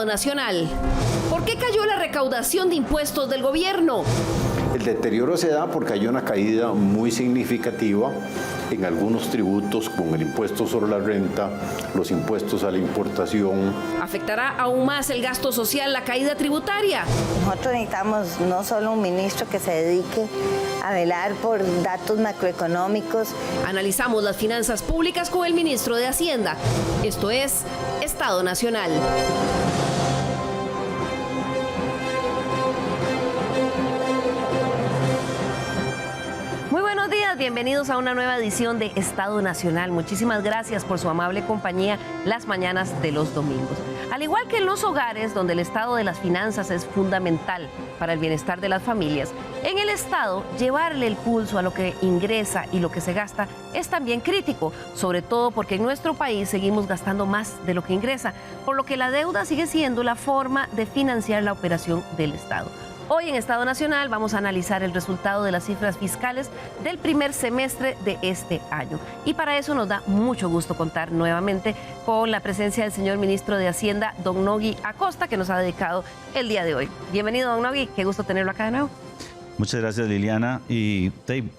Estado Nacional. ¿Por qué cayó la recaudación de impuestos del gobierno? El deterioro se da porque hay una caída muy significativa en algunos tributos, como el impuesto sobre la renta, los impuestos a la importación. ¿Afectará aún más el gasto social la caída tributaria? Nosotros necesitamos no solo un ministro que se dedique a velar por datos macroeconómicos. Analizamos las finanzas públicas con el ministro de Hacienda. Esto es Estado Nacional. Bienvenidos a una nueva edición de Estado Nacional. Muchísimas gracias por su amable compañía las mañanas de los domingos. Al igual que en los hogares, donde el estado de las finanzas es fundamental para el bienestar de las familias, en el Estado, llevarle el pulso a lo que ingresa y lo que se gasta es también crítico, sobre todo porque en nuestro país seguimos gastando más de lo que ingresa, por lo que la deuda sigue siendo la forma de financiar la operación del Estado. Hoy en Estado Nacional vamos a analizar el resultado de las cifras fiscales del primer semestre de este año. Y para eso nos da mucho gusto contar nuevamente con la presencia del señor ministro de Hacienda, don Nogui Acosta, que nos ha dedicado el día de hoy. Bienvenido, don Nogui, qué gusto tenerlo acá de nuevo. Muchas gracias, Liliana. Y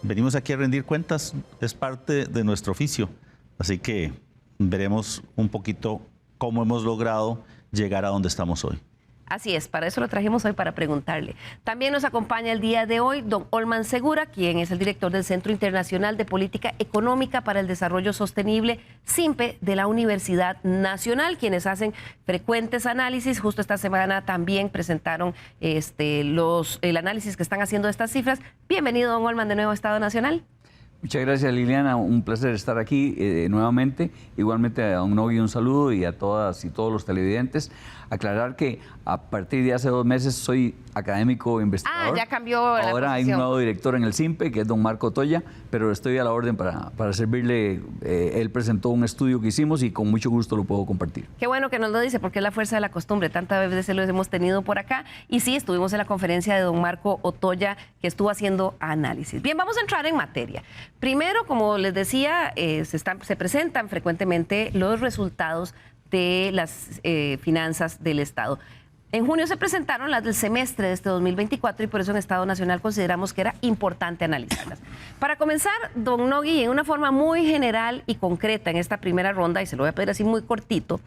venimos aquí a rendir cuentas, es parte de nuestro oficio. Así que veremos un poquito cómo hemos logrado llegar a donde estamos hoy. Así es, para eso lo trajimos hoy, para preguntarle. También nos acompaña el día de hoy don Olman Segura, quien es el director del Centro Internacional de Política Económica para el Desarrollo Sostenible, CIMPE, de la Universidad Nacional, quienes hacen frecuentes análisis. Justo esta semana también presentaron el análisis que están haciendo de estas cifras. Bienvenido, don Olman, de nuevo a Estado Nacional. Muchas gracias, Liliana. Un placer estar aquí nuevamente. Igualmente a don Nogui un saludo y a todas y todos los televidentes. Aclarar que a partir de hace 2 meses soy académico investigador. Ah, ya cambió la Ahora hay un posición. nuevo director en el CIMPE, que es don Marco Toya, pero estoy a la orden para servirle. Él presentó un estudio que hicimos y con mucho gusto lo puedo compartir. Qué bueno que nos lo dice, porque es la fuerza de la costumbre. Tantas veces lo hemos tenido por acá. Y sí, estuvimos en la conferencia de don Marco Otoya, que estuvo haciendo análisis. Bien, vamos a entrar en materia. Primero, como les decía, se presentan frecuentemente los resultados de las finanzas del Estado. En junio se presentaron las del semestre de este 2024 y por eso en Estado Nacional consideramos que era importante analizarlas. Para comenzar, don Nogui, en una forma muy general y concreta en esta primera ronda, y se lo voy a pedir así muy cortito,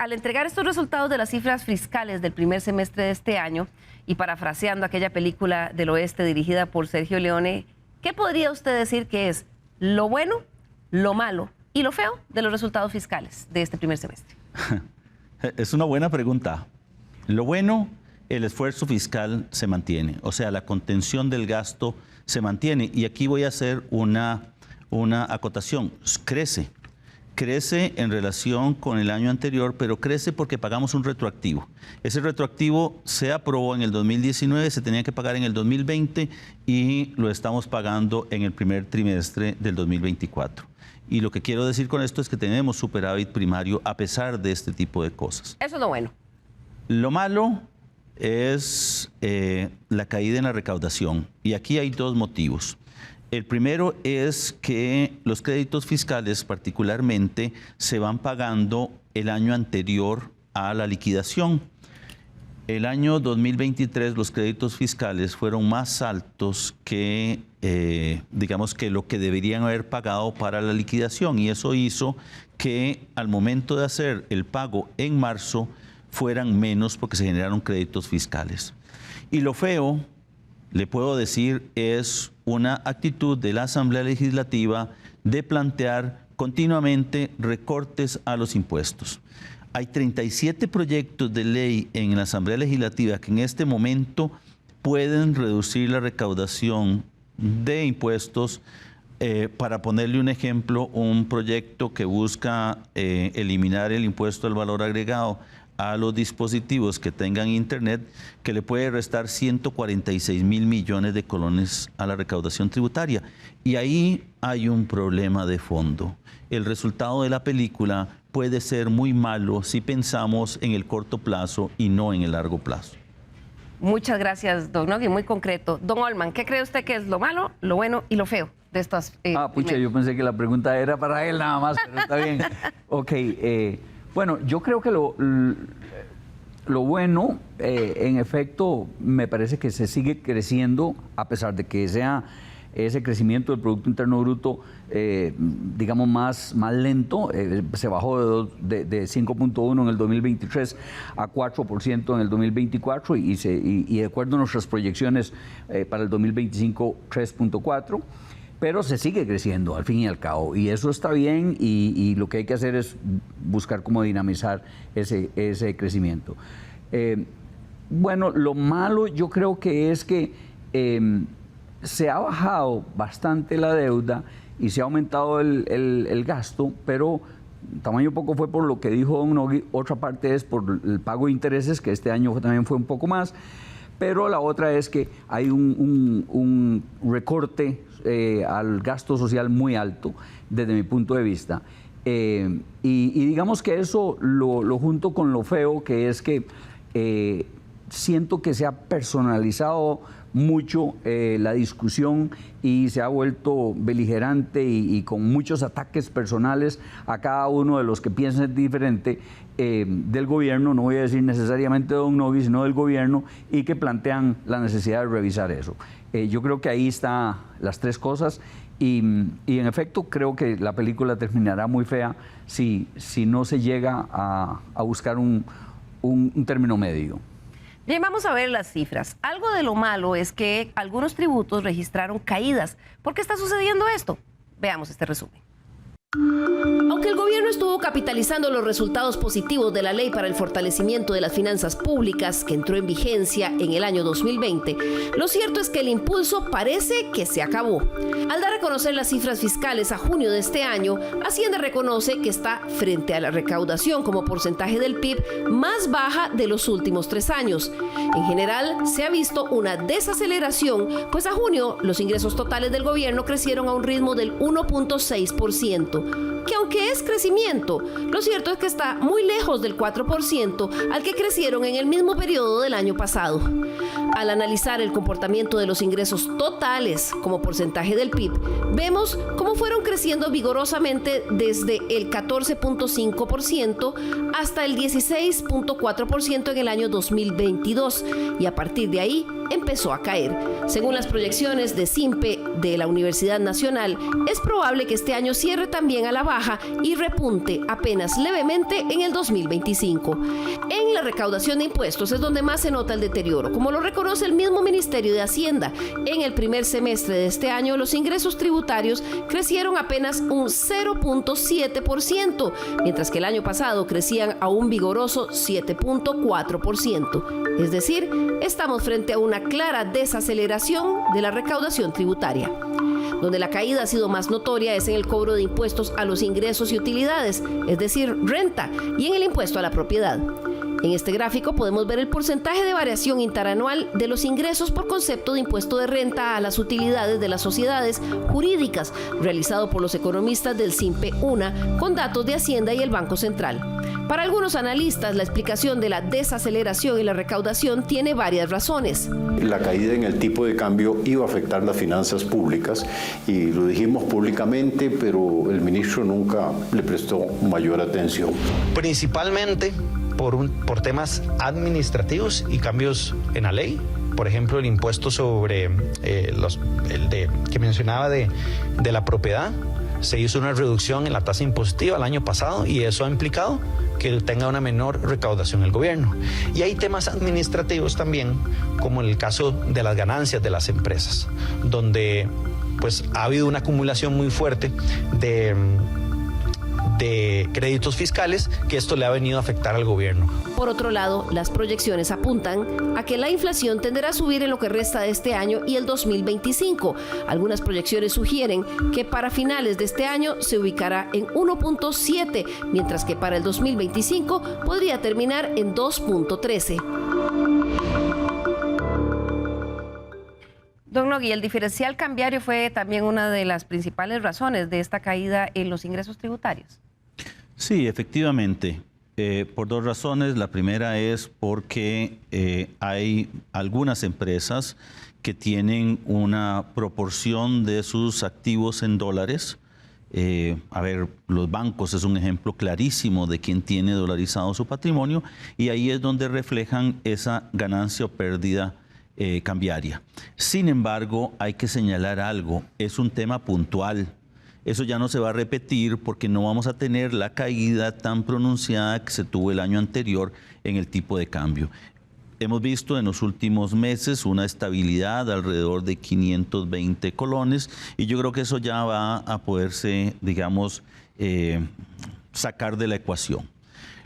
al entregar estos resultados de las cifras fiscales del primer semestre de este año, y parafraseando aquella película del oeste dirigida por Sergio Leone, ¿qué podría usted decir que es lo bueno, lo malo y lo feo de los resultados fiscales de este primer semestre? Es una buena pregunta. Lo bueno, el esfuerzo fiscal se mantiene, o sea, la contención del gasto se mantiene. Y aquí voy a hacer una acotación. Crece en relación con el año anterior, pero crece porque pagamos un retroactivo. Ese retroactivo se aprobó en el 2019, se tenía que pagar en el 2020 y lo estamos pagando en el primer trimestre del 2024. Y lo que quiero decir con esto es que tenemos superávit primario a pesar de este tipo de cosas. Eso es lo bueno. Lo malo es la caída en la recaudación. Y aquí hay 2 motivos. El primero es que los créditos fiscales particularmente se van pagando el año anterior a la liquidación. El año 2023 los créditos fiscales fueron más altos que, digamos, que lo que deberían haber pagado para la liquidación, y eso hizo que al momento de hacer el pago en marzo fueran menos porque se generaron créditos fiscales. Y lo feo, le puedo decir, es una actitud de la Asamblea Legislativa de plantear continuamente recortes a los impuestos. Hay 37 proyectos de ley en la Asamblea Legislativa que en este momento pueden reducir la recaudación de impuestos. Para ponerle un ejemplo, un proyecto que busca eliminar el impuesto al valor agregado a los dispositivos que tengan internet, que le puede restar 146 mil millones de colones a la recaudación tributaria. Y ahí hay un problema de fondo. El resultado de la película puede ser muy malo si pensamos en el corto plazo y no en el largo plazo. Muchas gracias, don Nogui, muy concreto. Don Olman, ¿qué cree usted que es lo malo, lo bueno y lo feo de estas? Pucha, yo pensé que la pregunta era para él nada más, pero está bien. Ok, bueno, yo creo que lo bueno, en efecto, me parece que se sigue creciendo, a pesar de que sea ese crecimiento del Producto Interno Bruto, digamos, más lento. Se bajó de 5.1 en el 2023 a 4% en el 2024 y de acuerdo a nuestras proyecciones para el 2025, 3.4%. Pero se sigue creciendo al fin y al cabo, y eso está bien, y lo que hay que hacer es buscar cómo dinamizar ese crecimiento. Bueno, lo malo yo creo que es que se ha bajado bastante la deuda y se ha aumentado el gasto, pero tamaño poco fue por lo que dijo don Nogui, otra parte es por el pago de intereses, que este año también fue un poco más, pero la otra es que hay un recorte al gasto social muy alto desde mi punto de vista. Y digamos que eso lo junto con lo feo, que es que siento que se ha personalizado mucho la discusión y se ha vuelto beligerante y con muchos ataques personales a cada uno de los que piensan diferente del gobierno, no voy a decir necesariamente de don Nogui, sino del gobierno, y que plantean la necesidad de revisar eso. Yo creo que ahí están las tres cosas y en efecto creo que la película terminará muy fea si no se llega a buscar un término medio. Bien, vamos a ver las cifras. Algo de lo malo es que algunos tributos registraron caídas. ¿Por qué está sucediendo esto? Veamos este resumen. Aunque el gobierno estuvo capitalizando los resultados positivos de la Ley para el Fortalecimiento de las Finanzas Públicas, que entró en vigencia en el año 2020, lo cierto es que el impulso parece que se acabó. Al dar a conocer las cifras fiscales a junio de este año, Hacienda reconoce que está frente a la recaudación como porcentaje del PIB más baja de los últimos 3 años. En general, se ha visto una desaceleración, pues a junio los ingresos totales del gobierno crecieron a un ritmo del 1.6%. Que aunque es crecimiento, lo cierto es que está muy lejos del 4% al que crecieron en el mismo periodo del año pasado. Al analizar el comportamiento de los ingresos totales como porcentaje del PIB, vemos cómo fueron creciendo vigorosamente desde el 14.5% hasta el 16.4% en el año 2022, y a partir de ahí empezó a caer. Según las proyecciones de SINPE de la Universidad Nacional, es probable que este año cierre también a la baja y repunte apenas levemente en el 2025. En la recaudación de impuestos es donde más se nota el deterioro, como lo reconoce el mismo Ministerio de Hacienda. En el primer semestre de este año, los ingresos tributarios crecieron apenas un 0.7%, mientras que el año pasado crecían a un vigoroso 7.4%. Es decir, estamos frente a una clara desaceleración de la recaudación tributaria. Donde la caída ha sido más notoria es en el cobro de impuestos a los ingresos y utilidades, es decir, renta, y en el impuesto a la propiedad. En este gráfico podemos ver el porcentaje de variación interanual de los ingresos por concepto de impuesto de renta a las utilidades de las sociedades jurídicas, realizado por los economistas del SINPE-UNA con datos de Hacienda y el Banco Central. Para algunos analistas, la explicación de la desaceleración y la recaudación tiene varias razones. La caída en el tipo de cambio iba a afectar las finanzas públicas y lo dijimos públicamente, pero el ministro nunca le prestó mayor atención. Principalmente por temas administrativos y cambios en la ley. Por ejemplo, el impuesto sobre que mencionaba de la propiedad. Se hizo una reducción en la tasa impositiva el año pasado y eso ha implicado que tenga una menor recaudación el gobierno. Y hay temas administrativos también, como en el caso de las ganancias de las empresas, donde pues ha habido una acumulación muy fuerte de créditos fiscales, que esto le ha venido a afectar al gobierno. Por otro lado, las proyecciones apuntan a que la inflación tenderá a subir en lo que resta de este año y el 2025. Algunas proyecciones sugieren que para finales de este año se ubicará en 1.7, mientras que para el 2025 podría terminar en 2.13. Don Nogui, el diferencial cambiario fue también una de las principales razones de esta caída en los ingresos tributarios. Sí, efectivamente, por dos razones. La primera es porque hay algunas empresas que tienen una proporción de sus activos en dólares A ver, los bancos es un ejemplo clarísimo de quien tiene dolarizado su patrimonio y ahí es donde reflejan esa ganancia o pérdida cambiaria. Sin embargo, hay que señalar algo, es un tema puntual. Eso ya no se va a repetir porque no vamos a tener la caída tan pronunciada que se tuvo el año anterior en el tipo de cambio. Hemos visto en los últimos meses una estabilidad alrededor de 520 colones y yo creo que eso ya va a poderse, digamos, sacar de la ecuación.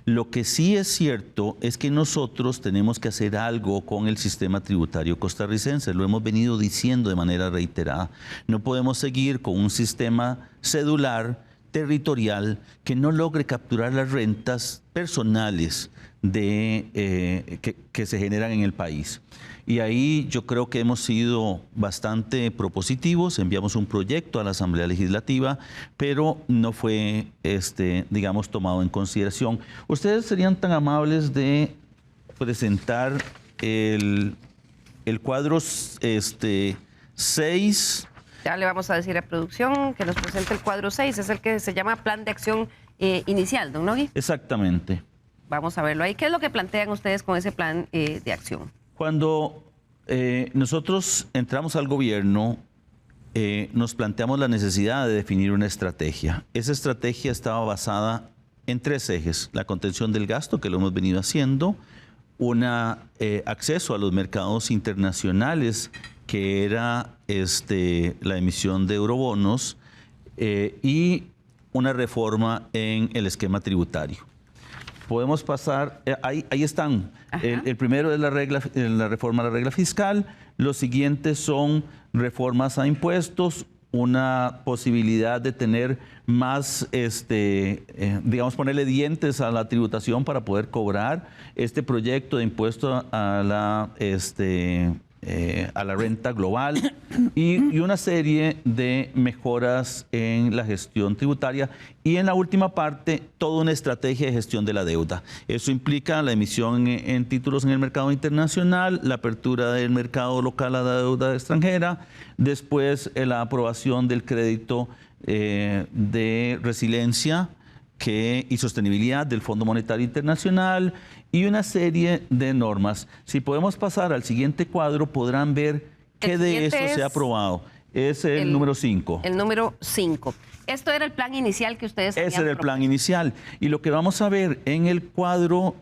Lo que sí es cierto es que nosotros tenemos que hacer algo con el sistema tributario costarricense, lo hemos venido diciendo de manera reiterada. No podemos seguir con un sistema cedular territorial que no logre capturar las rentas personales que se generan en el país. Y ahí yo creo que hemos sido bastante propositivos, enviamos un proyecto a la Asamblea Legislativa, pero no fue, digamos, tomado en consideración. ¿Ustedes serían tan amables de presentar el cuadro 6? Ya le vamos a decir a producción que nos presente el cuadro 6, es el que se llama Plan de Acción Inicial, don Nogui. Exactamente. Vamos a verlo ahí. ¿Qué es lo que plantean ustedes con ese plan de acción? Cuando nosotros entramos al gobierno, nos planteamos la necesidad de definir una estrategia. Esa estrategia estaba basada en 3 ejes: la contención del gasto, que lo hemos venido haciendo, un acceso a los mercados internacionales, que era la emisión de eurobonos, y una reforma en el esquema tributario. Podemos pasar, ahí están. El primero es la reforma a la regla fiscal, los siguientes son reformas a impuestos, una posibilidad de tener más, digamos, ponerle dientes a la tributación para poder cobrar este proyecto de impuesto a la renta global y una serie de mejoras en la gestión tributaria y en la última parte toda una estrategia de gestión de la deuda. Eso implica la emisión en títulos en el mercado internacional, la apertura del mercado local a la deuda extranjera, después la aprobación del crédito de resiliencia y sostenibilidad del Fondo Monetario Internacional y una serie de normas. Si podemos pasar al siguiente cuadro, podrán ver qué de esto se ha aprobado. Es el número 5. El número 5. Esto era el plan inicial que ustedes habían Ese era el plan inicial. Y lo que vamos a ver en el cuadro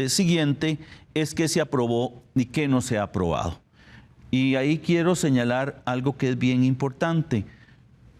siguiente es qué se aprobó y qué no se ha aprobado. Y ahí quiero señalar algo que es bien importante.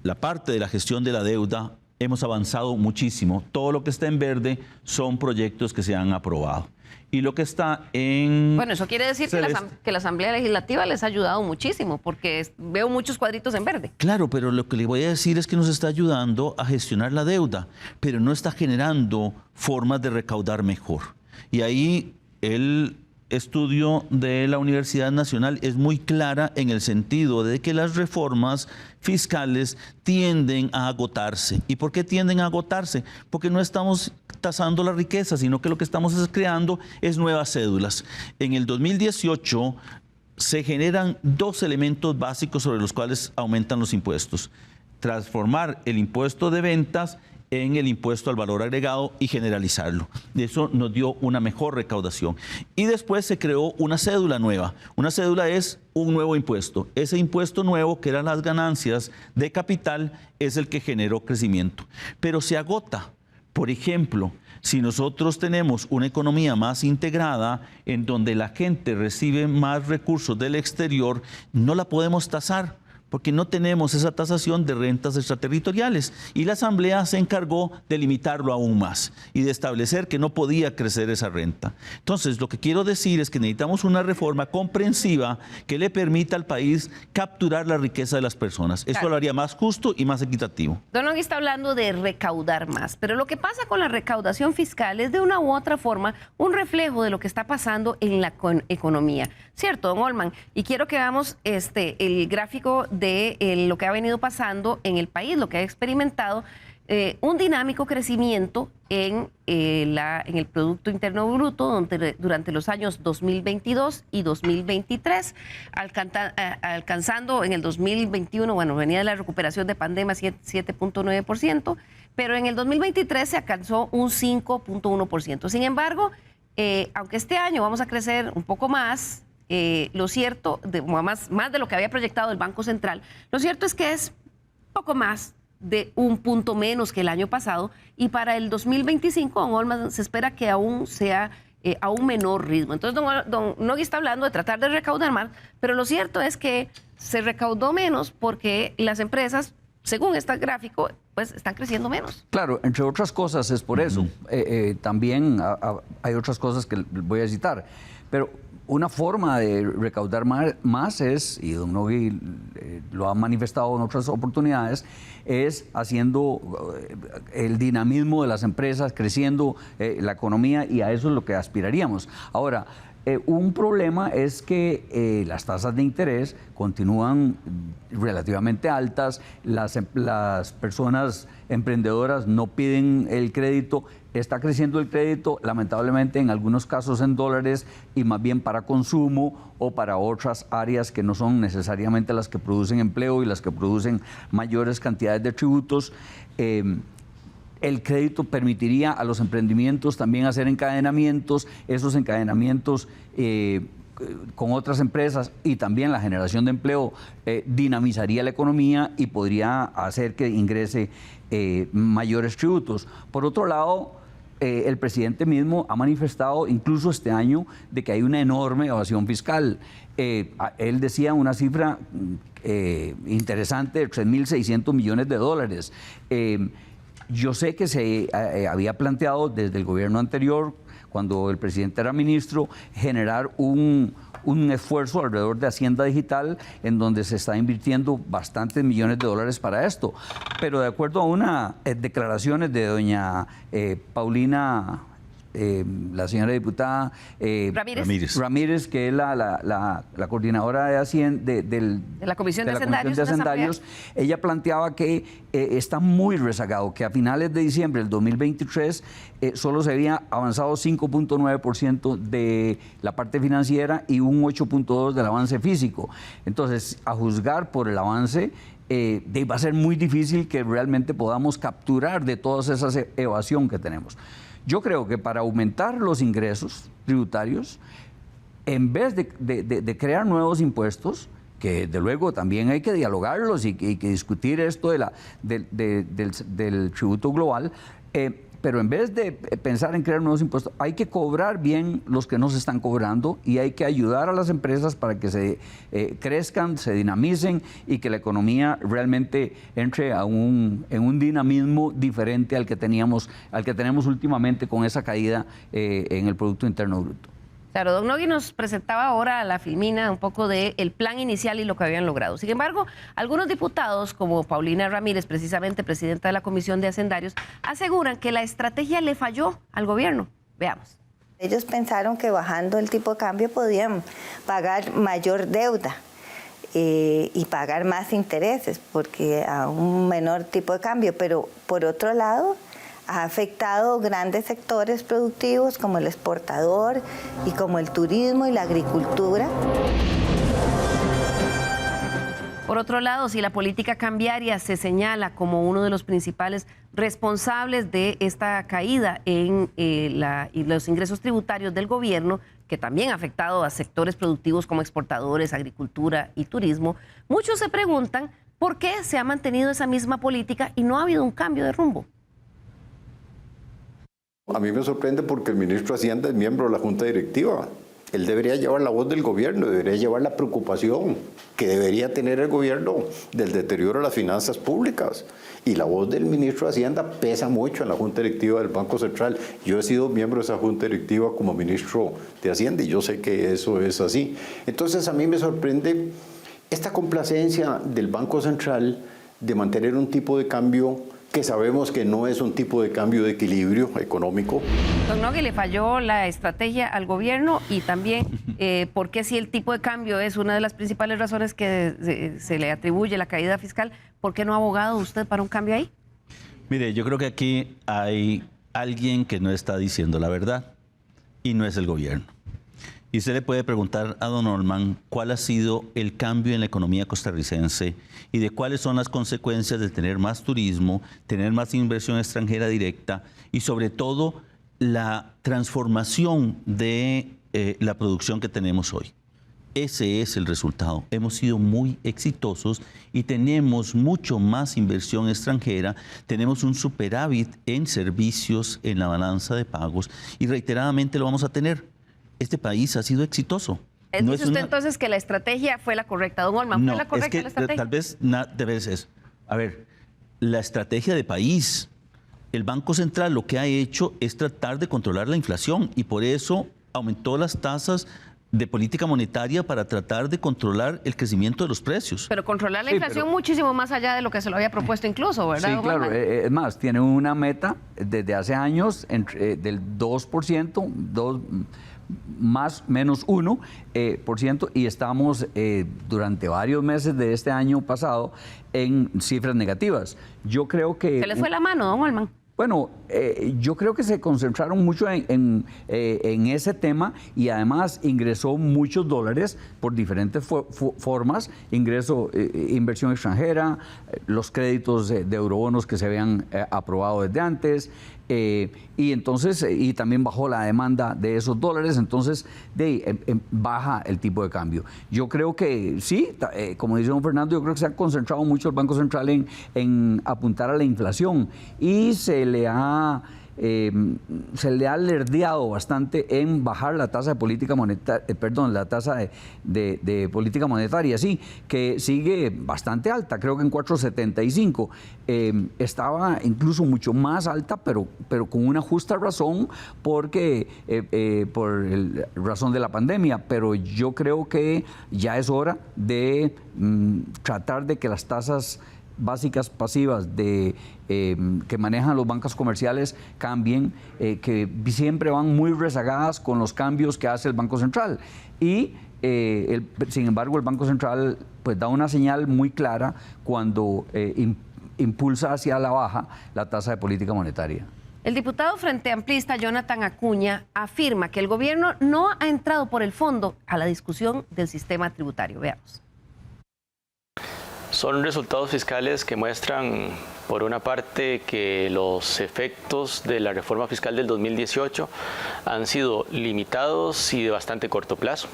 La parte de la gestión de la deuda hemos avanzado muchísimo. Todo lo que está en verde son proyectos que se han aprobado. Y lo que está en... Bueno, eso quiere decir que la Asamblea Legislativa les ha ayudado muchísimo, porque veo muchos cuadritos en verde. Claro, pero lo que le voy a decir es que nos está ayudando a gestionar la deuda, pero no está generando formas de recaudar mejor. Y ahí el estudio de la Universidad Nacional es muy clara en el sentido de que las reformas fiscales tienden a agotarse. ¿Y por qué tienden a agotarse? Porque no estamos tasando la riqueza, sino que lo que estamos creando es nuevas cédulas. En el 2018 se generan 2 elementos básicos sobre los cuales aumentan los impuestos: transformar el impuesto de ventas en el impuesto al valor agregado y generalizarlo. Eso nos dio una mejor recaudación. Y después se creó una cédula nueva. Una cédula es un nuevo impuesto. Ese impuesto nuevo, que eran las ganancias de capital, es el que generó crecimiento. Pero se agota. Por ejemplo, si nosotros tenemos una economía más integrada, en donde la gente recibe más recursos del exterior, no la podemos tasar, porque no tenemos esa tasación de rentas extraterritoriales. Y la Asamblea se encargó de limitarlo aún más y de establecer que no podía crecer esa renta. Entonces, lo que quiero decir es que necesitamos una reforma comprensiva que le permita al país capturar la riqueza de las personas. Esto lo haría más justo y más equitativo. Don Nogui está hablando de recaudar más, pero lo que pasa con la recaudación fiscal es de una u otra forma un reflejo de lo que está pasando en la economía. ¿Cierto, don Olman? Y quiero que veamos el gráfico de lo que ha venido pasando en el país, lo que ha experimentado un dinámico crecimiento en el Producto Interno Bruto durante los años 2022 y 2023, alcanzando en el 2021, bueno, venía de la recuperación de pandemia 7.9%, pero en el 2023 se alcanzó un 5.1%. Sin embargo, aunque este año vamos a crecer un poco más, lo cierto, más de lo que había proyectado el Banco Central, lo cierto es que es poco más de un punto menos que el año pasado, y para el 2025, don Olman, se espera que aún sea a un menor ritmo. Entonces, don Nogui está hablando de tratar de recaudar más, pero lo cierto es que se recaudó menos porque las empresas, según este gráfico, pues están creciendo menos. Claro, entre otras cosas es por eso. También hay otras cosas que voy a citar, pero una forma de recaudar más es, y don Nogui lo ha manifestado en otras oportunidades, es haciendo el dinamismo de las empresas, creciendo la economía, y a eso es lo que aspiraríamos. Ahora, un problema es que las tasas de interés continúan relativamente altas, las personas emprendedoras no piden el crédito, está creciendo el crédito, lamentablemente en algunos casos en dólares, y más bien para consumo o para otras áreas que no son necesariamente las que producen empleo y las que producen mayores cantidades de tributos. El crédito permitiría a los emprendimientos también hacer encadenamientos, esos encadenamientos con otras empresas, y también la generación de empleo dinamizaría la economía y podría hacer que ingrese mayores tributos. Por otro lado, el presidente mismo ha manifestado, incluso este año, de que hay una enorme evasión fiscal. Él decía una cifra interesante de 3.600 millones de dólares. Yo sé que se había planteado desde el gobierno anterior, cuando el presidente era ministro, generar un esfuerzo alrededor de Hacienda Digital, en donde se está invirtiendo bastantes millones de dólares para esto. Pero de acuerdo a unas declaraciones de doña Paulina, la señora diputada Ramírez, que es la coordinadora de Hacienda de la Comisión de Hacendarios, ella planteaba que está muy rezagado, que a finales de diciembre del 2023 solo se había avanzado 5.9% de la parte financiera y un 8.2% del avance físico. Entonces, a juzgar por el avance, va a ser muy difícil que realmente podamos capturar de toda esa evasión que tenemos. Yo creo que para aumentar los ingresos tributarios, en vez de crear nuevos impuestos, que de luego también hay que dialogarlos y que discutir esto del tributo global, pero en vez de pensar en crear nuevos impuestos, hay que cobrar bien los que no se están cobrando, y hay que ayudar a las empresas para que se crezcan, se dinamicen, y que la economía realmente entre en un dinamismo diferente al que tenemos últimamente con esa caída en el Producto Interno Bruto. Claro, don Nogui nos presentaba ahora a la Filmina un poco del plan inicial y lo que habían logrado. Sin embargo, algunos diputados, como Paulina Ramírez, precisamente presidenta de la Comisión de Hacendarios, aseguran que la estrategia le falló al gobierno. Veamos. Ellos pensaron que bajando el tipo de cambio podían pagar mayor deuda y pagar más intereses, porque a un menor tipo de cambio. Pero por otro lado, ha afectado grandes sectores productivos como el exportador y como el turismo y la agricultura. Por otro lado, si la política cambiaria se señala como uno de los principales responsables de esta caída en los ingresos tributarios del gobierno, que también ha afectado a sectores productivos como exportadores, agricultura y turismo, muchos se preguntan por qué se ha mantenido esa misma política y no ha habido un cambio de rumbo. A mí me sorprende porque el ministro de Hacienda es miembro de la Junta Directiva. Él debería llevar la voz del gobierno, debería llevar la preocupación que debería tener el gobierno del deterioro de las finanzas públicas. Y la voz del ministro de Hacienda pesa mucho en la Junta Directiva del Banco Central. Yo he sido miembro de esa Junta Directiva como ministro de Hacienda y yo sé que eso es así. Entonces a mí me sorprende esta complacencia del Banco Central de mantener un tipo de cambio que sabemos que no es un tipo de cambio de equilibrio económico. Don Nogui, le falló la estrategia al gobierno, y también por qué, si el tipo de cambio es una de las principales razones que se le atribuye la caída fiscal, ¿por qué no ha abogado usted para un cambio ahí? Mire, yo creo que aquí hay alguien que no está diciendo la verdad y no es el gobierno. Y usted le puede preguntar a don Olman cuál ha sido el cambio en la economía costarricense y de cuáles son las consecuencias de tener más turismo, tener más inversión extranjera directa y sobre todo la transformación de la producción que tenemos hoy. Ese es el resultado. Hemos sido muy exitosos y tenemos mucho más inversión extranjera, tenemos un superávit en servicios en la balanza de pagos y reiteradamente lo vamos a tener. Este país ha sido exitoso. No dice usted entonces que la estrategia fue la correcta, don Olman. ¿Fue la correcta la estrategia? Tal vez de veces. A ver, la estrategia de país, el Banco Central lo que ha hecho es tratar de controlar la inflación y por eso aumentó las tasas de política monetaria para tratar de controlar el crecimiento de los precios. Pero controlar la inflación muchísimo más allá de lo que se lo había propuesto incluso, ¿verdad? Sí, claro. Es más, tiene una meta desde hace años del 2%, más menos 1%, y estamos durante varios meses de este año pasado en cifras negativas. Yo creo que... ¿Se les fue la mano, don Olman? Bueno, yo creo que se concentraron mucho en ese tema y además ingresó muchos dólares por diferentes formas, inversión extranjera, los créditos de eurobonos que se habían aprobado desde antes, y entonces y también bajó la demanda de esos dólares, entonces baja el tipo de cambio. Yo creo que sí, como dice don Fernando, yo creo que se ha concentrado mucho el Banco Central en apuntar a la inflación y se le ha alerdeado bastante en bajar la tasa de política monetaria, la tasa de política monetaria, sí, que sigue bastante alta, creo que en 4.75. Estaba incluso mucho más alta, pero con una justa razón, porque por razón de la pandemia, pero yo creo que ya es hora de tratar de que las tasas básicas pasivas que manejan los bancos comerciales cambien, que siempre van muy rezagadas con los cambios que hace el Banco Central. Y sin embargo, el Banco Central pues da una señal muy clara cuando impulsa hacia la baja la tasa de política monetaria. El diputado Frente Amplista Jonathan Acuña afirma que el gobierno no ha entrado por el fondo a la discusión del sistema tributario. Veamos. Son resultados fiscales que muestran, por una parte, que los efectos de la reforma fiscal del 2018 han sido limitados y de bastante corto plazo,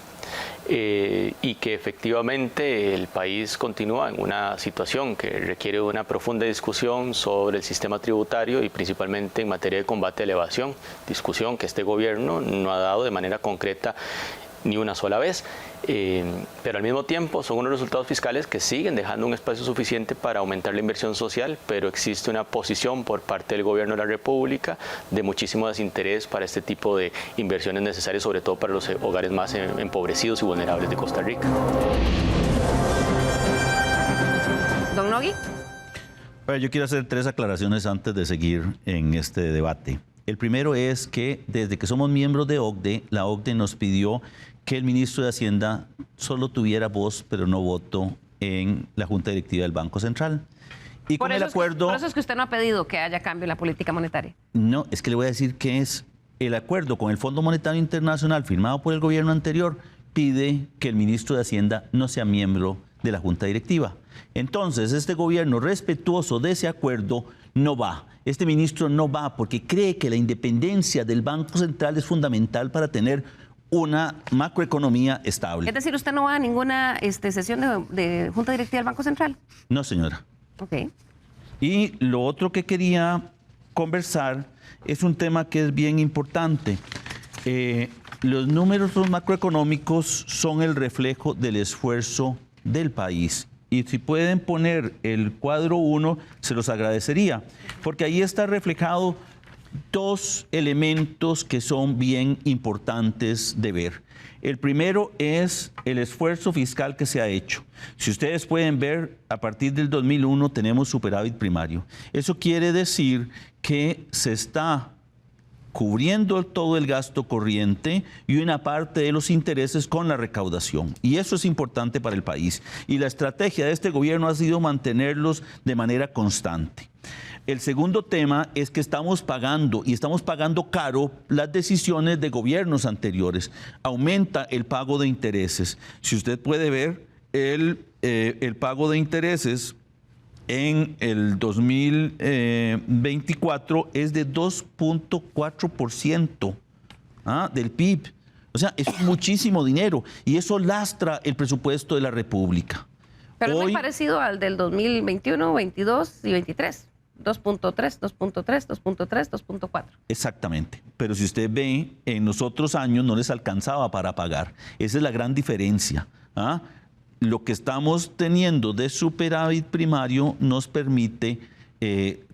y que efectivamente el país continúa en una situación que requiere una profunda discusión sobre el sistema tributario y principalmente en materia de combate a la evasión, discusión que este gobierno no ha dado de manera concreta ni una sola vez, pero al mismo tiempo son unos resultados fiscales que siguen dejando un espacio suficiente para aumentar la inversión social, pero existe una posición por parte del gobierno de la República de muchísimo desinterés para este tipo de inversiones necesarias, sobre todo para los hogares más empobrecidos y vulnerables de Costa Rica. Don Nogui. Yo quiero hacer 3 aclaraciones antes de seguir en este debate. El primero es que desde que somos miembros de OCDE, la OCDE nos pidió que el ministro de Hacienda solo tuviera voz, pero no voto en la Junta Directiva del Banco Central. Y con el acuerdo... Por eso es que usted no ha pedido que haya cambio en la política monetaria. No, es que le voy a decir que es el acuerdo con el Fondo Monetario Internacional firmado por el gobierno anterior pide que el ministro de Hacienda no sea miembro de la Junta Directiva. Entonces, este gobierno, respetuoso de ese acuerdo, no va. Este ministro no va porque cree que la independencia del Banco Central es fundamental para tener una macroeconomía estable. Es decir, ¿usted no va a ninguna sesión de Junta Directiva del Banco Central? No, señora. Ok. Y lo otro que quería conversar es un tema que es bien importante. Los números macroeconómicos son el reflejo del esfuerzo del país. Y si pueden poner el cuadro 1, se los agradecería, porque ahí está reflejado 2 elementos que son bien importantes de ver. El primero es el esfuerzo fiscal que se ha hecho. Si ustedes pueden ver, a partir del 2001 tenemos superávit primario. Eso quiere decir que se está cubriendo todo el gasto corriente y una parte de los intereses con la recaudación. Y eso es importante para el país. Y la estrategia de este gobierno ha sido mantenerlos de manera constante. El segundo tema es que estamos pagando, y estamos pagando caro, las decisiones de gobiernos anteriores. Aumenta el pago de intereses. Si usted puede ver, el pago de intereses en el 2024 es de 2.4% del PIB. O sea, eso es muchísimo dinero y eso lastra el presupuesto de la República. Pero es muy parecido al del 2021, 22 y 23. 2.3, 2.3, 2.3, 2.4. Exactamente. Pero si usted ve, en los otros años no les alcanzaba para pagar. Esa es la gran diferencia. Lo que estamos teniendo de superávit primario nos permite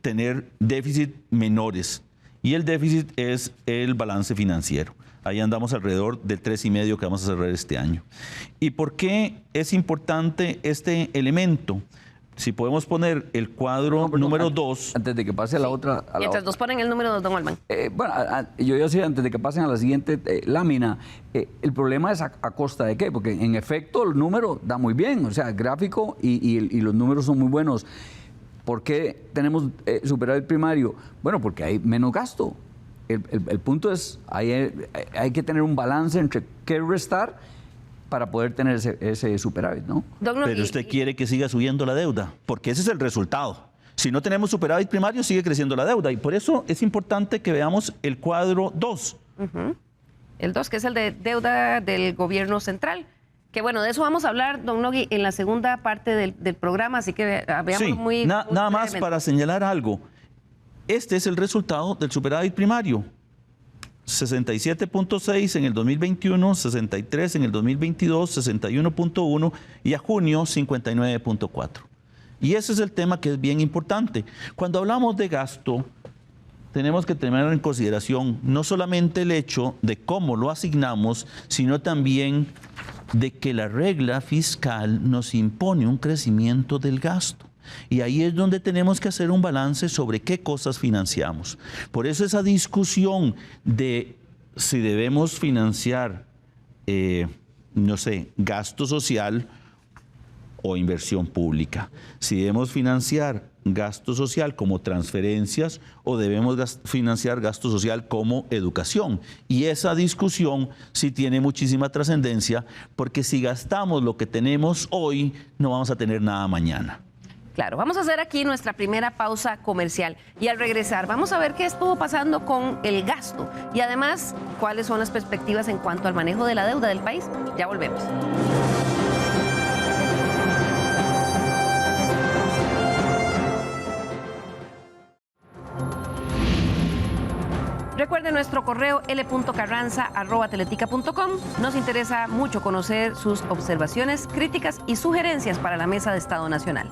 tener déficit menores. Y el déficit es el balance financiero. Ahí andamos alrededor del 3,5 que vamos a cerrar este año. ¿Y por qué es importante este elemento? Si podemos poner el cuadro número 2. Antes de que pase a la otra. Mientras nos ponen el número 2, don Olman. Bueno, yo decía antes de que pasen a la siguiente lámina, el problema es a costa de qué, porque en efecto el número da muy bien, o sea, el gráfico y los números son muy buenos. ¿Por qué tenemos superávit primario? Bueno, porque hay menos gasto. El punto es, hay que tener un balance entre qué restar para poder tener ese superávit, ¿no? Pero usted quiere que siga subiendo la deuda, porque ese es el resultado. Si no tenemos superávit primario, sigue creciendo la deuda. Y por eso es importante que veamos el cuadro 2. El 2, que es el de deuda del gobierno central. Que bueno, de eso vamos a hablar, don Nogui, en la segunda parte del programa, así que veamos muy nada más para señalar algo. Este es el resultado del superávit primario. 67.6 en el 2021, 63 en el 2022, 61.1 y a junio 59.4. Y ese es el tema que es bien importante. Cuando hablamos de gasto, tenemos que tener en consideración no solamente el hecho de cómo lo asignamos, sino también de que la regla fiscal nos impone un crecimiento del gasto. Y ahí es donde tenemos que hacer un balance sobre qué cosas financiamos. Por eso esa discusión de si debemos financiar, no sé, gasto social o inversión pública. Si debemos financiar gasto social como transferencias o debemos financiar gasto social como educación. Y esa discusión sí tiene muchísima trascendencia, porque si gastamos lo que tenemos hoy, no vamos a tener nada mañana. Claro, vamos a hacer aquí nuestra primera pausa comercial y al regresar vamos a ver qué estuvo pasando con el gasto y además cuáles son las perspectivas en cuanto al manejo de la deuda del país. Ya volvemos. Recuerde nuestro correo l.carranza@teletica.com. Nos interesa mucho conocer sus observaciones, críticas y sugerencias para la Mesa de Estado Nacional.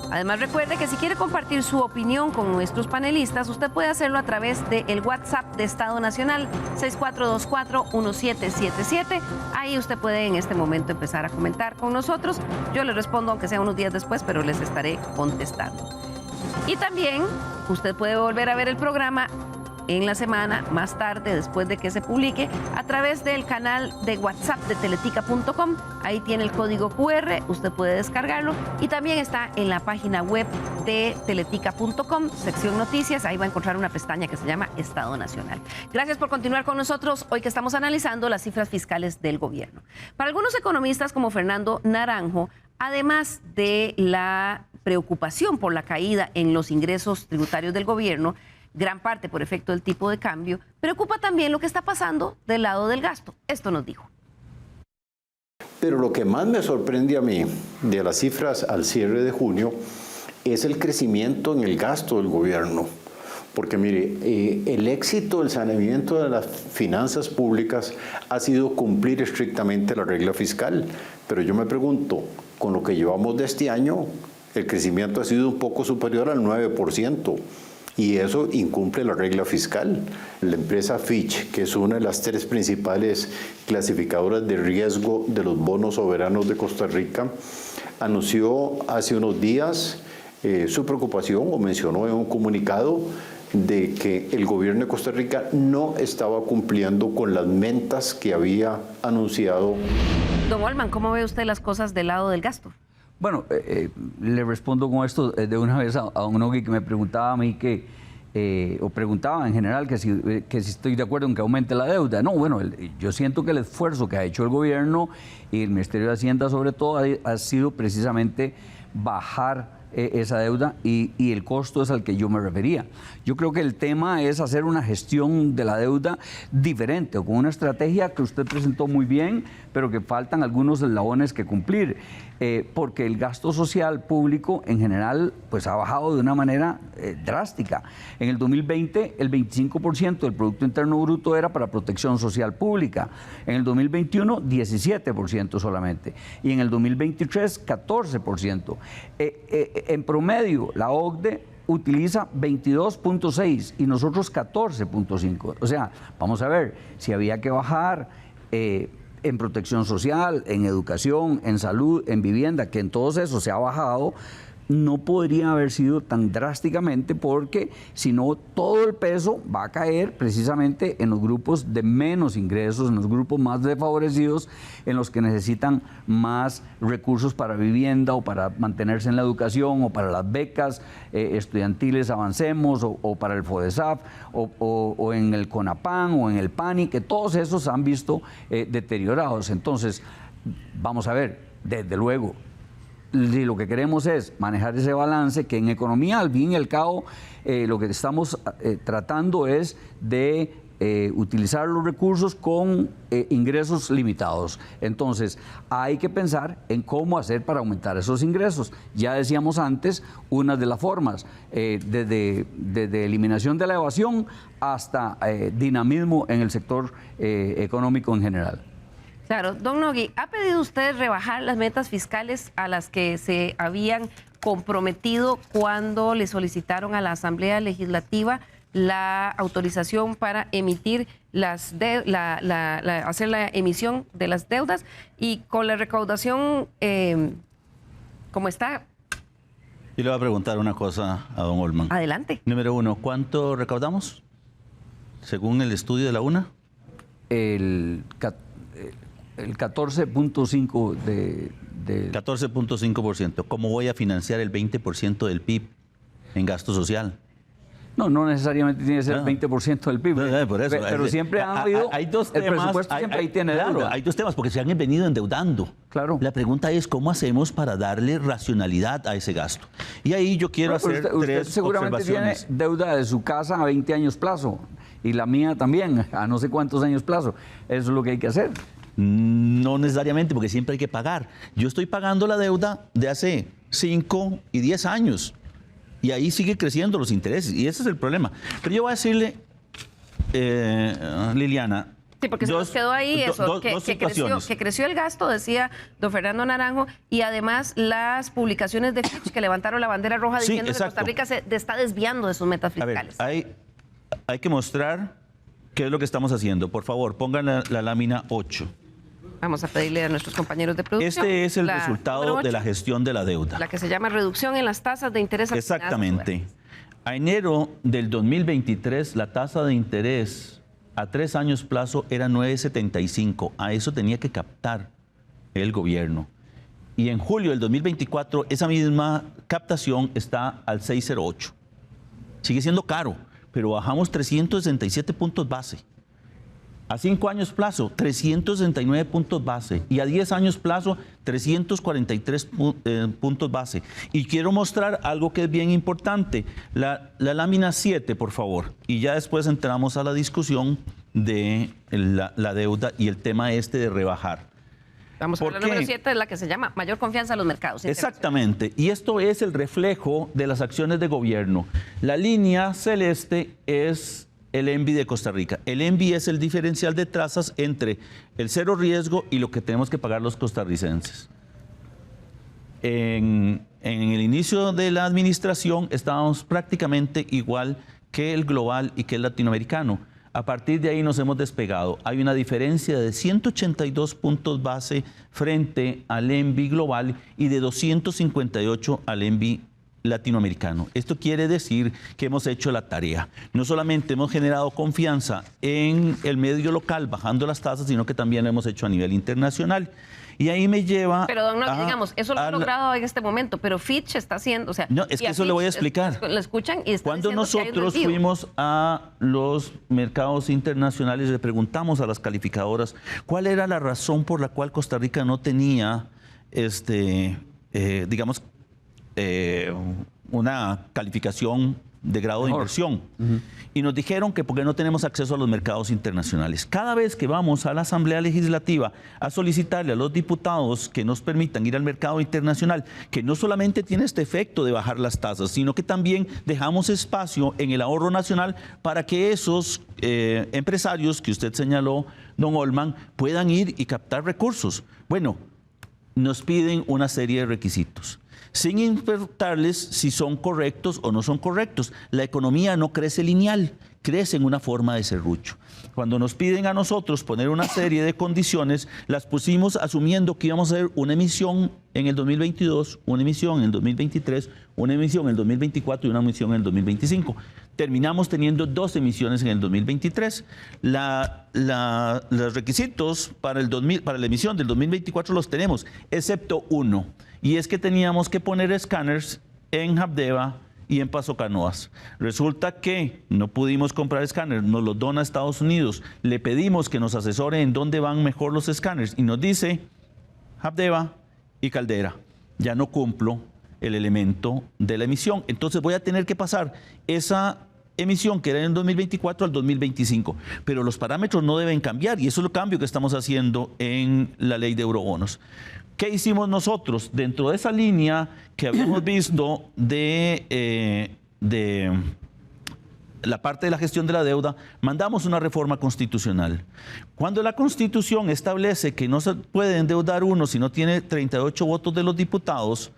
Además, recuerde que si quiere compartir su opinión con nuestros panelistas, usted puede hacerlo a través del WhatsApp de Estado Nacional 6424-1777. Ahí usted puede en este momento empezar a comentar con nosotros. Yo le respondo, aunque sea unos días después, pero les estaré contestando. Y también usted puede volver a ver el programa en la semana, más tarde, después de que se publique, a través del canal de WhatsApp de teletica.com. Ahí tiene el código QR, usted puede descargarlo y también está en la página web de teletica.com, sección noticias. Ahí va a encontrar una pestaña que se llama Estado Nacional. Gracias por continuar con nosotros hoy que estamos analizando las cifras fiscales del gobierno. Para algunos economistas como Fernando Naranjo, además de la preocupación por la caída en los ingresos tributarios del gobierno, gran parte por efecto del tipo de cambio, preocupa también lo que está pasando del lado del gasto. Esto nos dijo. Pero lo que más me sorprende a mí de las cifras al cierre de junio es el crecimiento en el gasto del gobierno. Porque mire, el éxito del saneamiento de las finanzas públicas ha sido cumplir estrictamente la regla fiscal. Pero yo me pregunto, con lo que llevamos de este año, el crecimiento ha sido un poco superior al 9%. Y eso incumple la regla fiscal. La empresa Fitch, que es una de las 3 principales clasificadoras de riesgo de los bonos soberanos de Costa Rica, anunció hace unos días su preocupación, o mencionó en un comunicado, de que el gobierno de Costa Rica no estaba cumpliendo con las metas que había anunciado. Don Olman, ¿cómo ve usted las cosas del lado del gasto? Bueno, le respondo con esto de una vez a don Nogui, que me preguntaba a mí o preguntaba en general que si estoy de acuerdo en que aumente la deuda. No, bueno, yo siento que el esfuerzo que ha hecho el gobierno y el Ministerio de Hacienda sobre todo ha sido precisamente bajar esa deuda y el costo es al que yo me refería. Yo creo que el tema es hacer una gestión de la deuda diferente o con una estrategia que usted presentó muy bien, pero que faltan algunos eslabones que cumplir, porque el gasto social público en general pues ha bajado de una manera drástica. En el 2020 el 25% del Producto Interno Bruto era para protección social pública, en el 2021 17% solamente y en el 2023 14%. En promedio la OCDE utiliza 22.6 y nosotros 14.5. O sea, vamos a ver, si había que bajar en protección social, en educación, en salud, en vivienda, que en todos esos se ha bajado, no podría haber sido tan drásticamente porque si no todo el peso va a caer precisamente en los grupos de menos ingresos, en los grupos más desfavorecidos, en los que necesitan más recursos para vivienda o para mantenerse en la educación o para las becas estudiantiles Avancemos o para el FODESAF o en el CONAPAN o en el PANI, que todos esos han visto deteriorados. Entonces, vamos a ver, desde luego, si lo que queremos es manejar ese balance, que en economía, al fin y al cabo, lo que estamos tratando es de utilizar los recursos con ingresos limitados. Entonces, hay que pensar en cómo hacer para aumentar esos ingresos. Ya decíamos antes, una de las formas, desde eliminación de la evasión hasta dinamismo en el sector económico en general. Claro, don Nogui, ¿ha pedido usted rebajar las metas fiscales a las que se habían comprometido cuando le solicitaron a la Asamblea Legislativa la autorización para emitir hacer la emisión de las deudas? Y con la recaudación, ¿cómo está? Yo le voy a preguntar una cosa a don Olman. Adelante. Número uno, ¿cuánto recaudamos? Según el estudio de la UNA. El 14.5% 14.5%. ¿Cómo voy a financiar el 20% del PIB en gasto social? No necesariamente tiene que ser el 20% del PIB. Por eso, pero siempre han habido. Hay dos temas. El presupuesto siempre ahí tiene deuda. Claro, hay dos temas, porque se han venido endeudando. Claro. La pregunta es cómo hacemos para darle racionalidad a ese gasto. Y ahí yo quiero hacer usted tres seguramente observaciones. tiene deuda de su casa a 20 años plazo. Y la mía también, a no sé cuántos años plazo. Eso es lo que hay que hacer. No necesariamente, porque siempre hay que pagar. Yo estoy pagando la deuda de hace 5 y 10 años. Y ahí sigue creciendo los intereses. Y ese es el problema. Pero yo voy a decirle, Liliana. Sí, porque se nos quedó ahí eso, que creció el gasto, decía don Fernando Naranjo, y además las publicaciones de Fitch que levantaron la bandera roja diciendo que Costa Rica se está desviando de sus metas fiscales. A ver, hay que mostrar qué es lo que estamos haciendo. Por favor, pongan la lámina 8. Vamos a pedirle a nuestros compañeros de producción. Este es el resultado de la gestión de la deuda. La que se llama reducción en las tasas de interés. Exactamente. A enero del 2023, la tasa de interés a 3 años plazo era 9.75. A eso tenía que captar el gobierno. Y en julio del 2024, esa misma captación está al 6.08. Sigue siendo caro, pero bajamos 367 puntos base. A 5 años plazo, 369 puntos base. Y a 10 años plazo, 343 puntos base. Y quiero mostrar algo que es bien importante. La lámina 7, por favor. Y ya después entramos a la discusión de la deuda y el tema de rebajar. Vamos a ver, la número 7 es la que se llama mayor confianza en los mercados. Exactamente. Y esto es el reflejo de las acciones de gobierno. La línea celeste es el ENVI de Costa Rica. El ENVI es el diferencial de tasas entre el cero riesgo y lo que tenemos que pagar los costarricenses. En el inicio de la administración estábamos prácticamente igual que el global y que el latinoamericano. A partir de ahí nos hemos despegado. Hay una diferencia de 182 puntos base frente al ENVI global y de 258 al ENVI latinoamericano. Esto quiere decir que hemos hecho la tarea. No solamente hemos generado confianza en el medio local bajando las tasas, sino que también lo hemos hecho a nivel internacional. Y ahí me lleva... Pero, don Noel, digamos, eso lo ha logrado en este momento, pero Fitch está haciendo... O sea, no, es que eso le voy a explicar. Lo escuchan y están Cuando nosotros fuimos a los mercados internacionales, le preguntamos a las calificadoras cuál era la razón por la cual Costa Rica no tenía, una calificación de grado de inversión. Y nos dijeron que porque no tenemos acceso a los mercados internacionales. Cada vez que vamos a la Asamblea Legislativa a solicitarle a los diputados que nos permitan ir al mercado internacional, que no solamente tiene este efecto de bajar las tasas, sino que también dejamos espacio en el ahorro nacional para que esos empresarios que usted señaló, don Olman, puedan ir y captar recursos. Bueno, nos piden una serie de requisitos, sin importarles si son correctos o no son correctos. La economía no crece lineal, crece en una forma de serrucho. Cuando nos piden a nosotros poner una serie de condiciones, las pusimos asumiendo que íbamos a hacer una emisión en el 2022, una emisión en el 2023, una emisión en el 2024 y una emisión en el 2025. Terminamos teniendo 2 emisiones en el 2023. Los requisitos para la emisión del 2024 los tenemos, excepto uno. Y es que teníamos que poner escáneres en Habdeba y en Paso Canoas. Resulta que no pudimos comprar escáneres, nos los dona Estados Unidos. Le pedimos que nos asesore en dónde van mejor los escáneres y nos dice Habdeba y Caldera. Ya no cumplo el elemento de la emisión. Entonces voy a tener que pasar esa emisión que era en el 2024 al 2025. Pero los parámetros no deben cambiar y eso es el cambio que estamos haciendo en la ley de eurobonos. ¿Qué hicimos nosotros? Dentro de esa línea que habíamos visto de la parte de la gestión de la deuda, mandamos una reforma constitucional. Cuando la Constitución establece que no se puede endeudar uno si no tiene 38 votos de los diputados,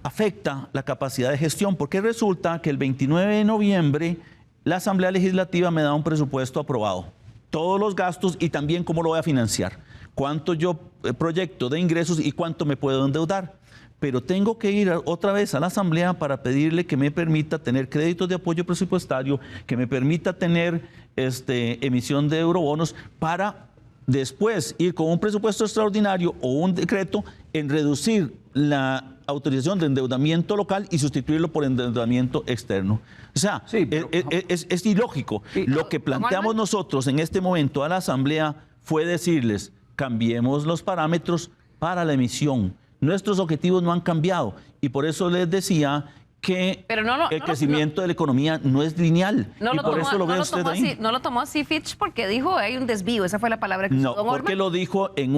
afecta la capacidad de gestión, porque resulta que el 29 de noviembre la Asamblea Legislativa me da un presupuesto aprobado, todos los gastos y también cómo lo voy a financiar, cuánto yo proyecto de ingresos y cuánto me puedo endeudar. Pero tengo que ir otra vez a la Asamblea para pedirle que me permita tener créditos de apoyo presupuestario, que me permita tener emisión de eurobonos para después ir con un presupuesto extraordinario o un decreto en reducir la autorización de endeudamiento local y sustituirlo por endeudamiento externo. O sea, sí, pero, es ilógico. Sí, lo que planteamos nosotros en este momento a la Asamblea fue decirles, cambiemos los parámetros para la emisión. Nuestros objetivos no han cambiado y por eso les decía que el crecimiento de la economía no es lineal. No lo tomó así Fitch porque dijo hay un desvío, esa fue la palabra que usó don Olman. Porque lo dijo en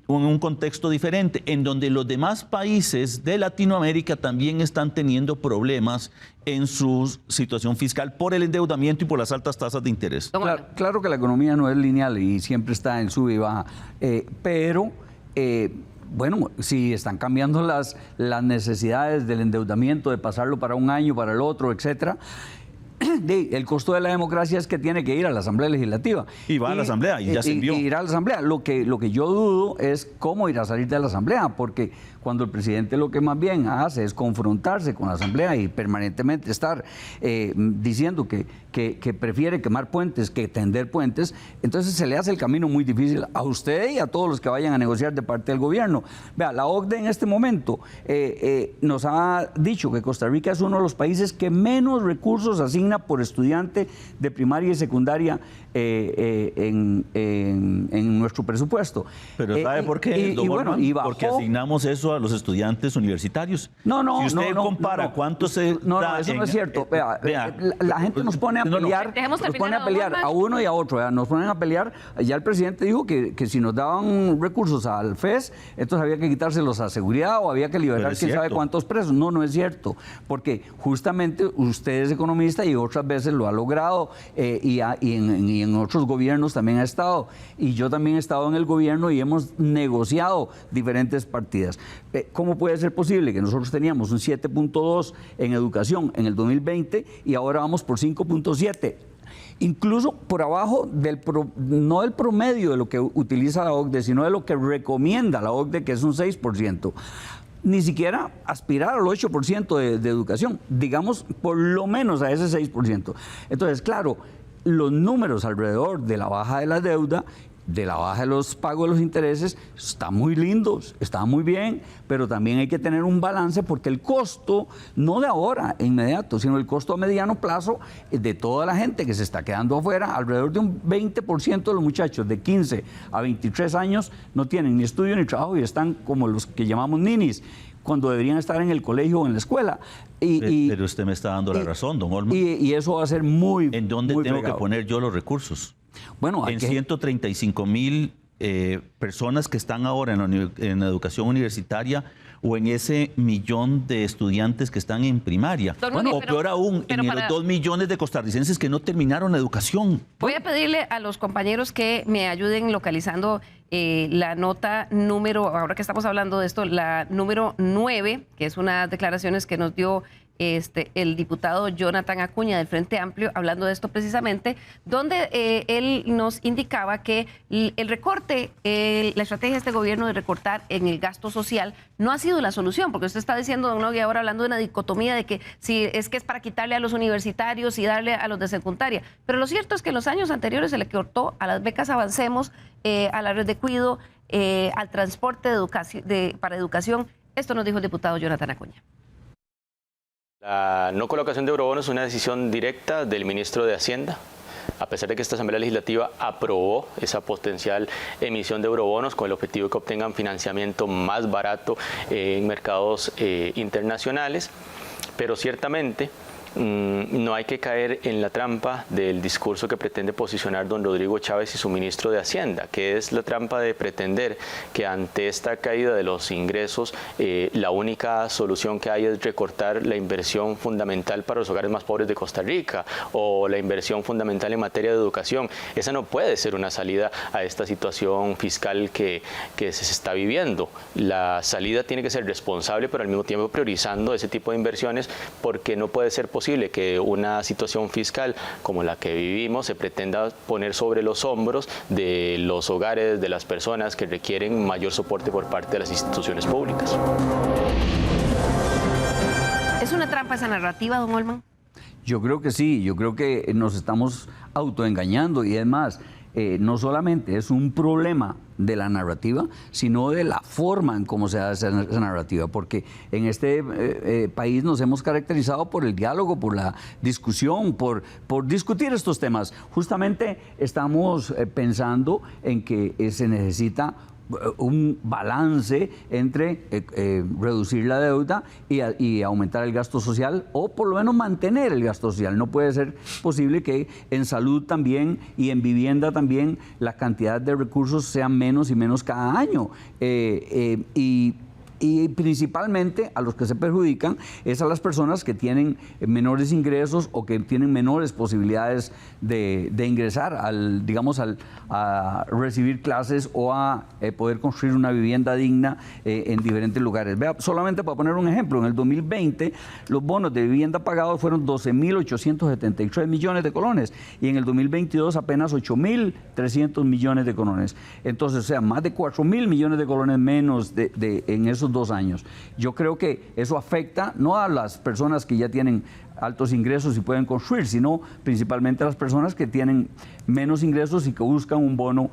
un contexto diferente, en donde los demás países de Latinoamérica también están teniendo problemas en su situación fiscal por el endeudamiento y por las altas tasas de interés. Claro que la economía no es lineal y siempre está en sube y baja, pero... bueno, si están cambiando las necesidades del endeudamiento, de pasarlo para un año, para el otro, etcétera, el costo de la democracia es que tiene que ir a la Asamblea Legislativa. Y va a la Asamblea, y ya se envió. Y irá a la Asamblea. Lo que yo dudo es cómo irá a salir de la Asamblea, porque cuando el presidente lo que más bien hace es confrontarse con la Asamblea y permanentemente estar diciendo que prefiere quemar puentes que tender puentes, entonces se le hace el camino muy difícil a usted y a todos los que vayan a negociar de parte del gobierno. Vea, la OCDE en este momento nos ha dicho que Costa Rica es uno de los países que menos recursos asigna por estudiante de primaria y secundaria en nuestro presupuesto. Pero ¿sabe por qué? Porque asignamos eso a los estudiantes universitarios. Si usted compara cuánto se da... eso no es cierto. La gente nos pone a pelear, a uno y a otro. Nos ponen a pelear. Ya el presidente dijo que si nos daban recursos al FES, entonces había que quitárselos a seguridad o había que liberar quién sabe cuántos presos. No es cierto. Porque justamente usted es economista y otras veces lo ha logrado y en otros gobiernos también ha estado. Y yo también he estado en el gobierno y hemos negociado diferentes partidas. ¿Cómo puede ser posible que nosotros teníamos un 7.2 en educación en el 2020 y ahora vamos por 5.7? Incluso por abajo no del promedio de lo que utiliza la OCDE, sino de lo que recomienda la OCDE, que es un 6%. ni siquiera aspirar al 8% de educación, digamos por lo menos a ese 6%. Entonces, claro, los números alrededor de la baja de la deuda, de la baja de los pagos de los intereses, están muy lindos, están muy bien, pero también hay que tener un balance porque el costo, no de ahora, inmediato, sino el costo a mediano plazo de toda la gente que se está quedando afuera, alrededor de un 20% de los muchachos de 15 a 23 años no tienen ni estudio ni trabajo y están como los que llamamos ninis, cuando deberían estar en el colegio o en la escuela. Pero usted me está dando la razón, don Olmo. Y eso va a ser muy ¿En dónde muy tengo fregado. que poner yo los recursos? Bueno, En 135,000 personas que están ahora en la educación universitaria o en ese 1.000.000 de estudiantes que están en primaria. Don Luis, O peor aún, en los 2 millones de costarricenses que no terminaron la educación. Voy a pedirle a los compañeros que me ayuden localizando la nota número, ahora que estamos hablando de esto, la número 9, que es unas declaraciones que nos dio el diputado Jonathan Acuña del Frente Amplio, hablando de esto precisamente, donde él nos indicaba que el recorte, la estrategia de este gobierno de recortar en el gasto social no ha sido la solución, porque usted está diciendo, don Nogui, ahora hablando de una dicotomía de que si es que es para quitarle a los universitarios y darle a los de secundaria, pero lo cierto es que en los años anteriores se le cortó a las becas Avancemos, a la red de cuido, al transporte para educación. Esto nos dijo el diputado Jonathan Acuña. La no colocación de eurobonos es una decisión directa del ministro de Hacienda. A pesar de que esta Asamblea Legislativa aprobó esa potencial emisión de eurobonos con el objetivo de que obtengan financiamiento más barato en mercados internacionales, pero ciertamente no hay que caer en la trampa del discurso que pretende posicionar don Rodrigo Chávez y su ministro de Hacienda, que es la trampa de pretender que ante esta caída de los ingresos la única solución que hay es recortar la inversión fundamental para los hogares más pobres de Costa Rica o la inversión fundamental en materia de educación. Esa no puede ser una salida a esta situación fiscal que se está viviendo. La salida tiene que ser responsable, pero al mismo tiempo priorizando ese tipo de inversiones, porque no puede ser posible que una situación fiscal como la que vivimos se pretenda poner sobre los hombros de los hogares, de las personas que requieren mayor soporte por parte de las instituciones públicas. ¿Es una trampa esa narrativa, don Olman? Yo creo que sí, yo creo que nos estamos autoengañando y además no solamente es un problema de la narrativa, sino de la forma en cómo se hace esa narrativa, porque en este país nos hemos caracterizado por el diálogo, por la discusión, por discutir estos temas. Justamente estamos pensando en que se necesita un balance entre reducir la deuda y aumentar el gasto social, o por lo menos mantener el gasto social. No puede ser posible que en salud también y en vivienda también la cantidad de recursos sean menos y menos cada año. Y principalmente a los que se perjudican es a las personas que tienen menores ingresos o que tienen menores posibilidades de ingresar a recibir clases o a poder construir una vivienda digna en diferentes lugares. Vea, solamente para poner un ejemplo, en el 2020 los bonos de vivienda pagados fueron 12.873 millones de colones y en el 2022 apenas 8.300 millones de colones. Entonces, o sea, más de 4.000 millones de colones menos en esos 2 años. Yo creo que eso afecta no a las personas que ya tienen altos ingresos y pueden construir, sino principalmente a las personas que tienen menos ingresos y que buscan un bono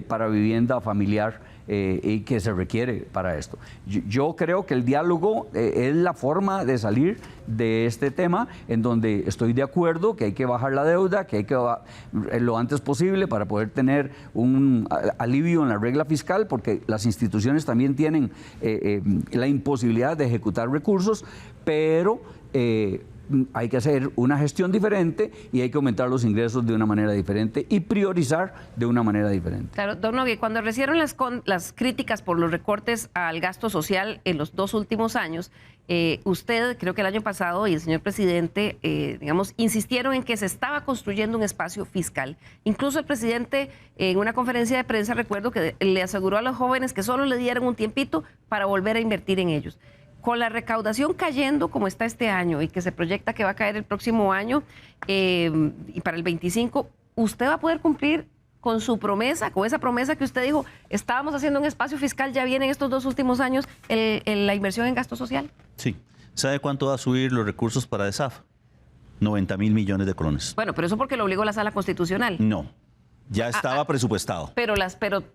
para vivienda familiar y que se requiere para esto. Yo creo que el diálogo es la forma de salir de este tema, en donde estoy de acuerdo que hay que bajar la deuda, que hay que lo antes posible para poder tener un alivio en la regla fiscal, porque las instituciones también tienen la imposibilidad de ejecutar recursos, pero hay que hacer una gestión diferente y hay que aumentar los ingresos de una manera diferente y priorizar de una manera diferente. Claro, don Nogui, cuando recibieron las críticas por los recortes al gasto social en los 2 últimos años, usted, creo que el año pasado, y el señor presidente, insistieron en que se estaba construyendo un espacio fiscal. Incluso el presidente, en una conferencia de prensa, recuerdo que le aseguró a los jóvenes que solo le dieran un tiempito para volver a invertir en ellos. Con la recaudación cayendo como está este año y que se proyecta que va a caer el próximo año y para el 25, ¿usted va a poder cumplir con su promesa, con esa promesa que usted dijo, estábamos haciendo un espacio fiscal, ya viene en estos 2 últimos años la inversión en gasto social? Sí. ¿Sabe cuánto va a subir los recursos para DESAF? 90.000 millones de colones. Bueno, pero eso porque lo obligó la Sala Constitucional. No, ya estaba presupuestado. Pero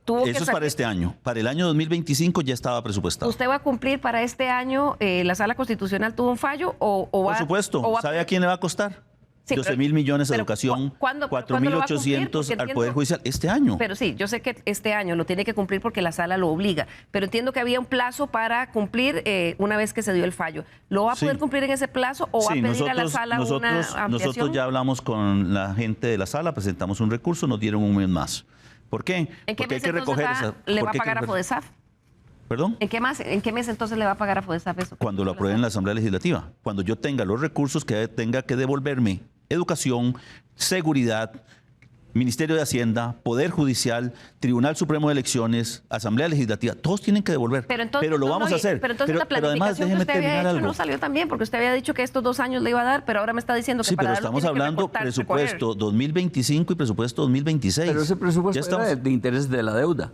tuvo que Eso es para este año. Para el año 2025 ya estaba presupuestado. ¿Usted va a cumplir para este año? ¿La Sala Constitucional tuvo un fallo o va? Por supuesto. ¿Sabe a quién le va a costar? Sí, 12.000 millones a educación, ¿cuándo lo va a cumplir? 4.800 Porque al entiendo- Poder Judicial. Este año. Pero sí, yo sé que este año lo tiene que cumplir porque la sala lo obliga, pero entiendo que había un plazo para cumplir una vez que se dio el fallo. ¿Lo va a poder Sí. cumplir en ese plazo o va a pedir a la sala una ampliación? Nosotros ya hablamos con la gente de la sala, presentamos un recurso, nos dieron un mes más. ¿Por qué? ¿En qué Porque hay mes que entonces recoger esa. le va a porque hay que pagar a recoger- FODESAF? ¿Perdón? ¿En qué mes entonces le va a pagar a FODESAF eso? Cuando lo aprueben en la Asamblea Legislativa. Cuando yo tenga los recursos que tenga que devolverme, educación, seguridad, Ministerio de Hacienda, Poder Judicial, Tribunal Supremo de Elecciones, Asamblea Legislativa, todos tienen que devolver. Pero lo vamos a hacer. Pero entonces la pero además, planificación que déjeme usted había terminar hecho algo. no salió tan bien, porque usted había dicho que estos 2 años le iba a dar, pero ahora me está diciendo que Sí, para pero darlo estamos tiene que hablando recortar, presupuesto recoger. 2025 y presupuesto 2026. Pero ese presupuesto Ya estamos- era de intereses de la deuda,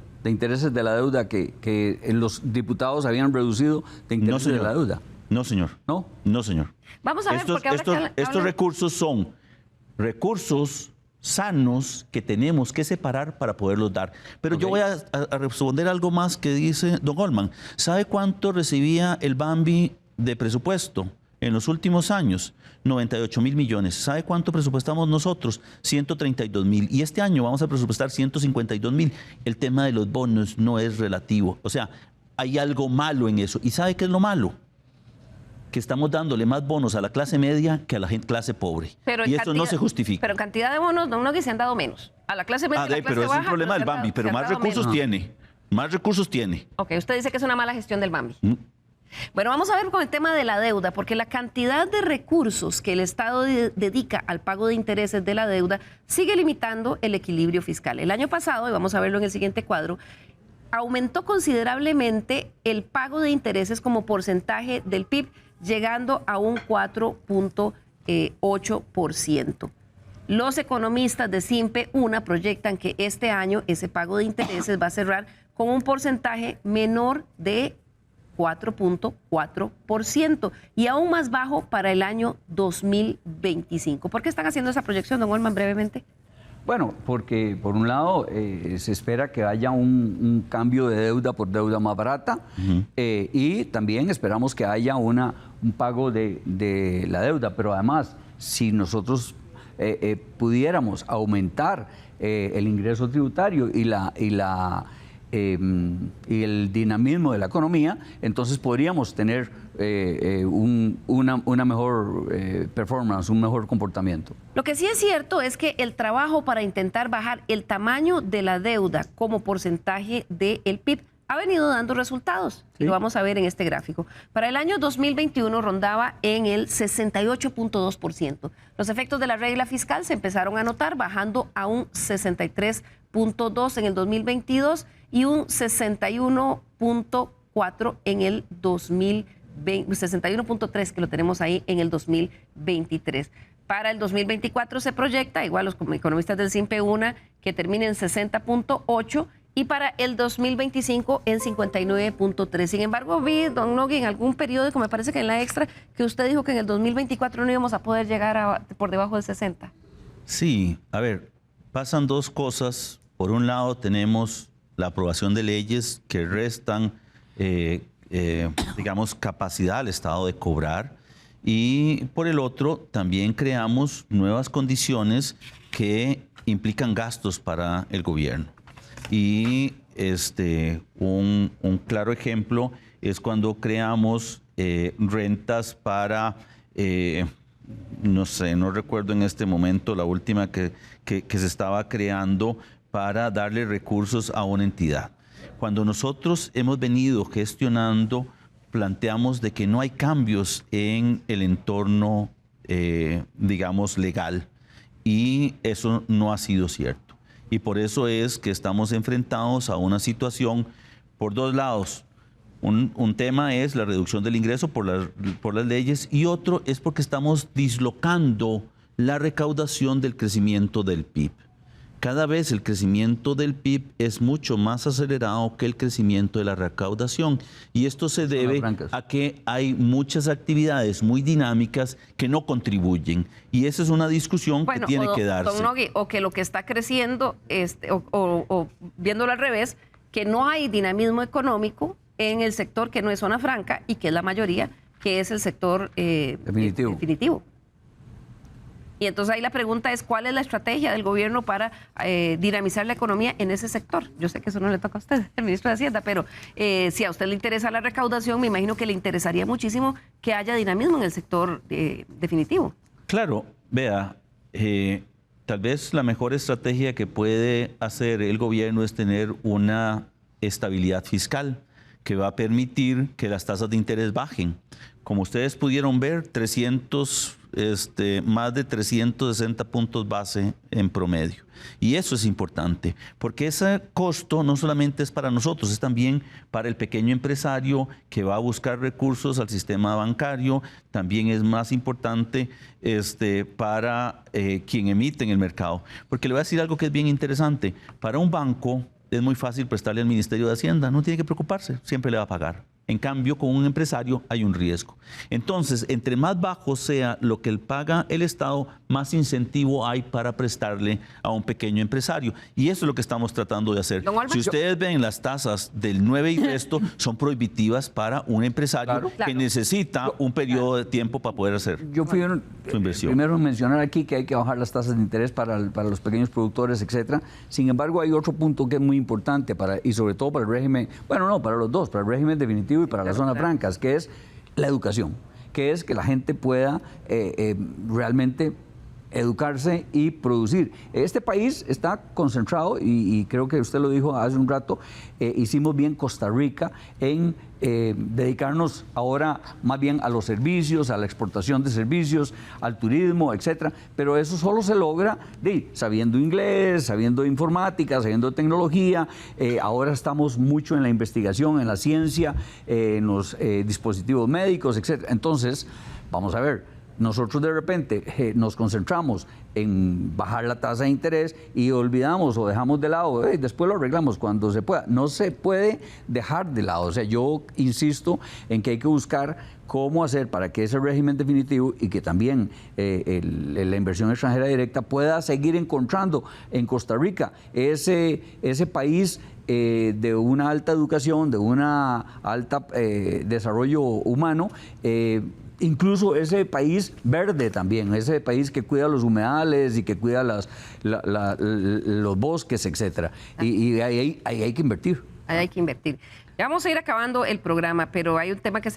que los diputados habían reducido de No, intereses de señor. la deuda. No, señor. ¿No? No, señor. Vamos a ver, porque ahora que Estos hablan- recursos son recursos sanos que tenemos que separar para poderlos dar. Pero yo voy a responder algo más que dice don Goldman. ¿Sabe cuánto recibía el Bambi de presupuesto en los últimos años? 98.000 millones. ¿Sabe cuánto presupuestamos nosotros? 132.000. Y este año vamos a presupuestar 152.000. El tema de los bonos no es relativo. O sea, hay algo malo en eso. ¿Y sabe qué es lo malo? Que estamos dándole más bonos a la clase media que a la clase pobre. Pero en Y eso no cantidad- se justifica. Pero en cantidad de bonos, don Nogui, se han dado menos. A la clase media y la clase pero es baja, un problema se del han Bambi, dado- pero se han más dado recursos menos. tiene. Más recursos tiene. Ok, usted dice que es una mala gestión del Bambi. Mm. Bueno, vamos a ver con el tema de la deuda, porque la cantidad de recursos que el Estado dedica al pago de intereses de la deuda sigue limitando el equilibrio fiscal. El año pasado, y vamos a verlo en el siguiente cuadro, aumentó considerablemente el pago de intereses como porcentaje del PIB, llegando a un 4.8%. Los economistas de Simpe Una proyectan que este año ese pago de intereses va a cerrar con un porcentaje menor de 4.4% y aún más bajo para el año 2025. ¿Por qué están haciendo esa proyección, don Olman, brevemente? Bueno, porque por un lado se espera que haya un cambio de deuda por deuda más barata y también esperamos que haya un pago de la deuda. Pero además, si nosotros pudiéramos aumentar el ingreso tributario y el dinamismo de la economía, entonces podríamos tener una mejor performance, un mejor comportamiento. Lo que sí es cierto es que el trabajo para intentar bajar el tamaño de la deuda como porcentaje del PIB ha venido dando resultados. Sí. Lo vamos a ver en este gráfico. Para el año 2021 rondaba en el 68.2%. Los efectos de la regla fiscal se empezaron a notar, bajando a un 63.2% en el 2022 y un 61.4% en el 61.3% que lo tenemos ahí en el 2023. Para el 2024 se proyecta, igual los economistas del Simpe Una, que termine en 60.8% y para el 2025 en 59.3%. Sin embargo, vi, don Nogui, en algún periódico, me parece que en la Extra, que usted dijo que en el 2024 no íbamos a poder llegar por debajo del 60%. Sí, a ver, pasan dos cosas. Por un lado tenemos la aprobación de leyes que restan, digamos, capacidad al Estado de cobrar. Y por el otro, también creamos nuevas condiciones que implican gastos para el gobierno. Y un claro ejemplo es cuando creamos rentas para, no sé, no recuerdo en este momento la última que se estaba creando para darle recursos a una entidad. Cuando nosotros hemos venido gestionando, planteamos de que no hay cambios en el entorno, digamos, legal, y eso no ha sido cierto. Y por eso es que estamos enfrentados a una situación por dos lados. Un tema es la reducción del ingreso por las leyes y otro es porque estamos dislocando la recaudación del crecimiento del PIB. cada vez el crecimiento del PIB es mucho más acelerado que el crecimiento de la recaudación. Y esto se debe a que hay muchas actividades muy dinámicas que no contribuyen. Y esa es una discusión que tiene que darse. Don Nogui, o que lo que está creciendo, o viéndolo al revés, que no hay dinamismo económico en el sector que no es zona franca y que es la mayoría, que es el sector definitivo. Y entonces ahí la pregunta es, ¿cuál es la estrategia del gobierno para dinamizar la economía en ese sector? Yo sé que eso no le toca a usted, el ministro de Hacienda, pero si a usted le interesa la recaudación, me imagino que le interesaría muchísimo que haya dinamismo en el sector definitivo. Claro, vea, tal vez la mejor estrategia que puede hacer el gobierno es tener una estabilidad fiscal que va a permitir que las tasas de interés bajen. Como ustedes pudieron ver, más de 360 puntos base en promedio. Y eso es importante, porque ese costo no solamente es para nosotros, es también para el pequeño empresario que va a buscar recursos al sistema bancario, también es más importante para quien emite en el mercado. Porque le voy a decir algo que es bien interesante. Para un banco es muy fácil prestarle al Ministerio de Hacienda, no tiene que preocuparse, siempre le va a pagar. En cambio, con un empresario hay un riesgo. Entonces, entre más bajo sea lo que paga el Estado, más incentivo hay para prestarle a un pequeño empresario. Y eso es lo que estamos tratando de hacer. Si ustedes ven las tasas del 9 y resto, son prohibitivas para un empresario que necesita un periodo de tiempo para poder hacer su inversión. Primero mencionar aquí que hay que bajar las tasas de interés para los pequeños productores, etcétera. Sin embargo, hay otro punto que es muy importante y sobre todo para el régimen, para los dos, para el régimen definitivo y para las zonas francas, que es la educación, que es que la gente pueda realmente educarse y producir. Este país está concentrado, y creo que usted lo dijo hace un rato, hicimos bien Costa Rica en dedicarnos ahora más bien a los servicios, a la exportación de servicios, al turismo, etcétera. Pero eso solo se logra sabiendo inglés, sabiendo informática, sabiendo tecnología. Ahora estamos mucho en la investigación, en la ciencia, en los dispositivos médicos, etcétera. Entonces, vamos a ver. Nosotros de repente nos concentramos en bajar la tasa de interés y olvidamos o dejamos de lado, después lo arreglamos cuando se pueda. No se puede dejar de lado. O sea, yo insisto en que hay que buscar cómo hacer para que ese régimen definitivo y que también la inversión extranjera directa pueda seguir encontrando en Costa Rica ese país de una alta educación, de una alta desarrollo humano, incluso ese país verde también, ese país que cuida los humedales y que cuida los bosques, etcétera. Y ahí hay que invertir. Ahí hay que invertir. Ya vamos a ir acabando el programa, pero hay un tema que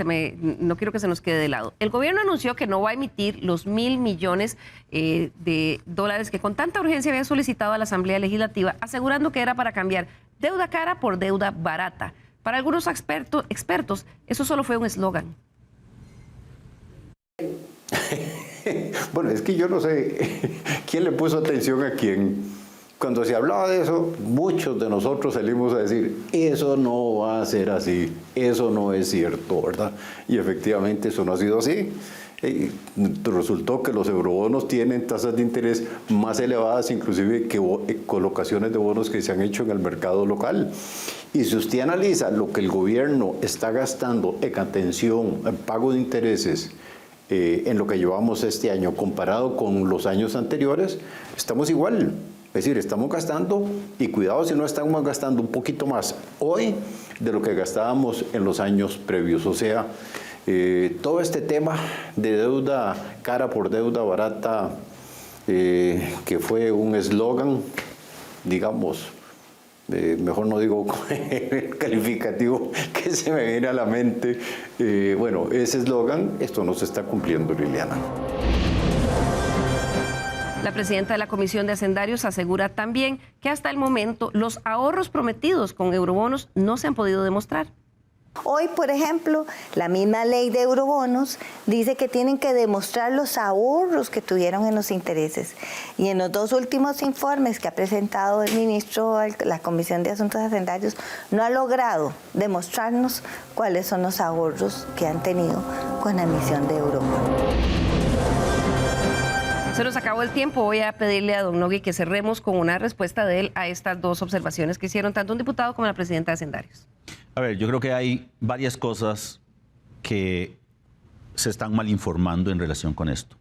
no quiero que se nos quede de lado. El gobierno anunció que no va a emitir los 1.000 millones de dólares que con tanta urgencia había solicitado a la Asamblea Legislativa, asegurando que era para cambiar deuda cara por deuda barata. Para algunos expertos, eso solo fue un eslogan. Bueno, es que yo no sé quién le puso atención a quién. Cuando se hablaba de eso, muchos de nosotros salimos a decir, eso no va a ser así, eso no es cierto, ¿verdad? Y efectivamente eso no ha sido así. Resultó que los eurobonos tienen tasas de interés más elevadas, inclusive que colocaciones de bonos que se han hecho en el mercado local. Y si usted analiza lo que el gobierno está gastando en atención, en pago de intereses, en lo que llevamos este año comparado con los años anteriores, estamos igual. Es decir, estamos gastando, y cuidado si no estamos gastando un poquito más hoy de lo que gastábamos en los años previos. O sea, todo este tema de deuda cara por deuda barata, que fue un eslogan, digamos, mejor no digo el calificativo que se me viene a la mente. Bueno, ese eslogan, esto no se está cumpliendo, Liliana. La presidenta de la Comisión de Hacendarios asegura también que hasta el momento los ahorros prometidos con eurobonos no se han podido demostrar. Hoy, por ejemplo, la misma ley de eurobonos dice que tienen que demostrar los ahorros que tuvieron en los intereses. Y en los dos últimos informes que ha presentado el ministro a la Comisión de Asuntos Hacendarios, no ha logrado demostrarnos cuáles son los ahorros que han tenido con la emisión de eurobonos. Se nos acabó el tiempo. Voy a pedirle a don Nogui que cerremos con una respuesta de él a estas dos observaciones que hicieron tanto un diputado como la presidenta de Hacendarios. A ver, yo creo que hay varias cosas que se están mal informando en relación con esto.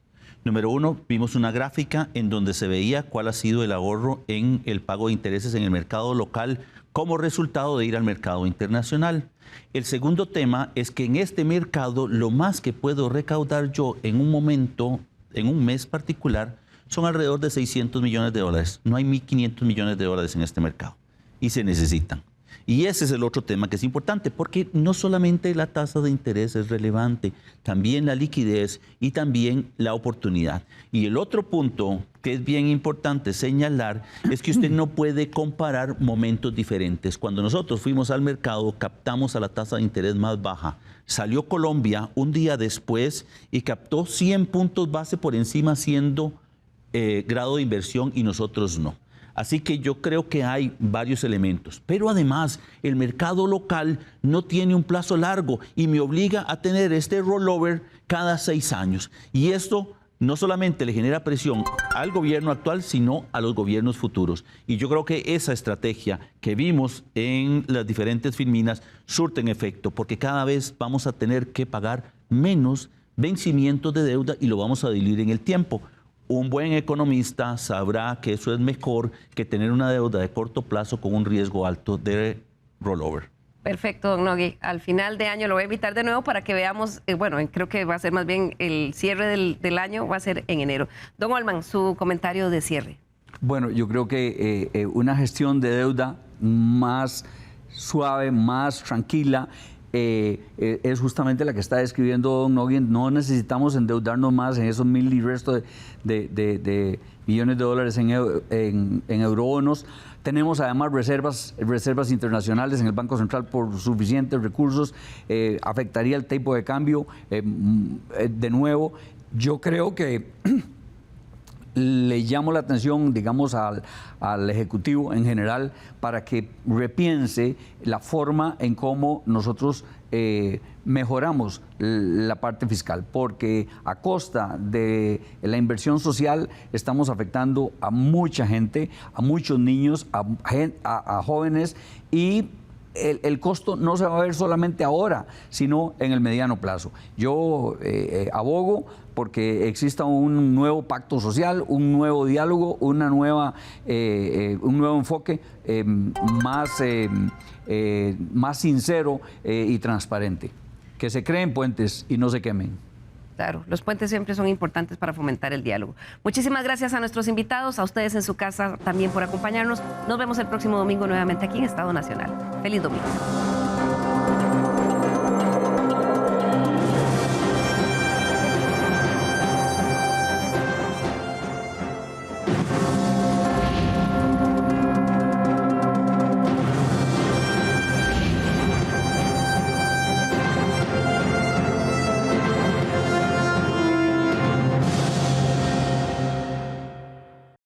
Número uno, vimos una gráfica en donde se veía cuál ha sido el ahorro en el pago de intereses en el mercado local como resultado de ir al mercado internacional. El segundo tema es que en este mercado lo más que puedo recaudar yo en un momento, en un mes particular, son alrededor de 600 millones de dólares. No hay 1.500 millones de dólares en este mercado y se necesitan. Y ese es el otro tema que es importante, porque no solamente la tasa de interés es relevante, también la liquidez y también la oportunidad. Y el otro punto que es bien importante señalar es que usted no puede comparar momentos diferentes. Cuando nosotros fuimos al mercado, captamos a la tasa de interés más baja. Salió Colombia un día después y captó 100 puntos base por encima siendo grado de inversión y nosotros no. Así que yo creo que hay varios elementos. Pero además, el mercado local no tiene un plazo largo y me obliga a tener este rollover cada 6 años. Y esto no solamente le genera presión al gobierno actual, sino a los gobiernos futuros. Y yo creo que esa estrategia que vimos en las diferentes filminas surte en efecto, porque cada vez vamos a tener que pagar menos vencimientos de deuda y lo vamos a diluir en el tiempo. Un buen economista sabrá que eso es mejor que tener una deuda de corto plazo con un riesgo alto de rollover. Perfecto, don Nogui. Al final de año lo voy a invitar de nuevo para que veamos, bueno, creo que va a ser más bien el cierre del año, va a ser en enero. Don Olman, su comentario de cierre. Bueno, yo creo que una gestión de deuda más suave, más tranquila, es justamente la que está describiendo don Nogui. No necesitamos endeudarnos más en esos 1.000 y resto de millones de dólares en eurobonos. Tenemos además reservas internacionales en el Banco Central por suficientes recursos. Afectaría el tipo de cambio de nuevo. Yo creo que le llamo la atención, digamos, al Ejecutivo en general para que repiense la forma en cómo nosotros mejoramos la parte fiscal, porque a costa de la inversión social estamos afectando a mucha gente, a muchos niños, a jóvenes, y el costo no se va a ver solamente ahora, sino en el mediano plazo. Yo abogo porque exista un nuevo pacto social, un nuevo diálogo, un nuevo enfoque más sincero y transparente. Que se creen puentes y no se quemen. Claro, los puentes siempre son importantes para fomentar el diálogo. Muchísimas gracias a nuestros invitados, a ustedes en su casa también por acompañarnos. Nos vemos el próximo domingo nuevamente aquí en Estado Nacional. Feliz domingo.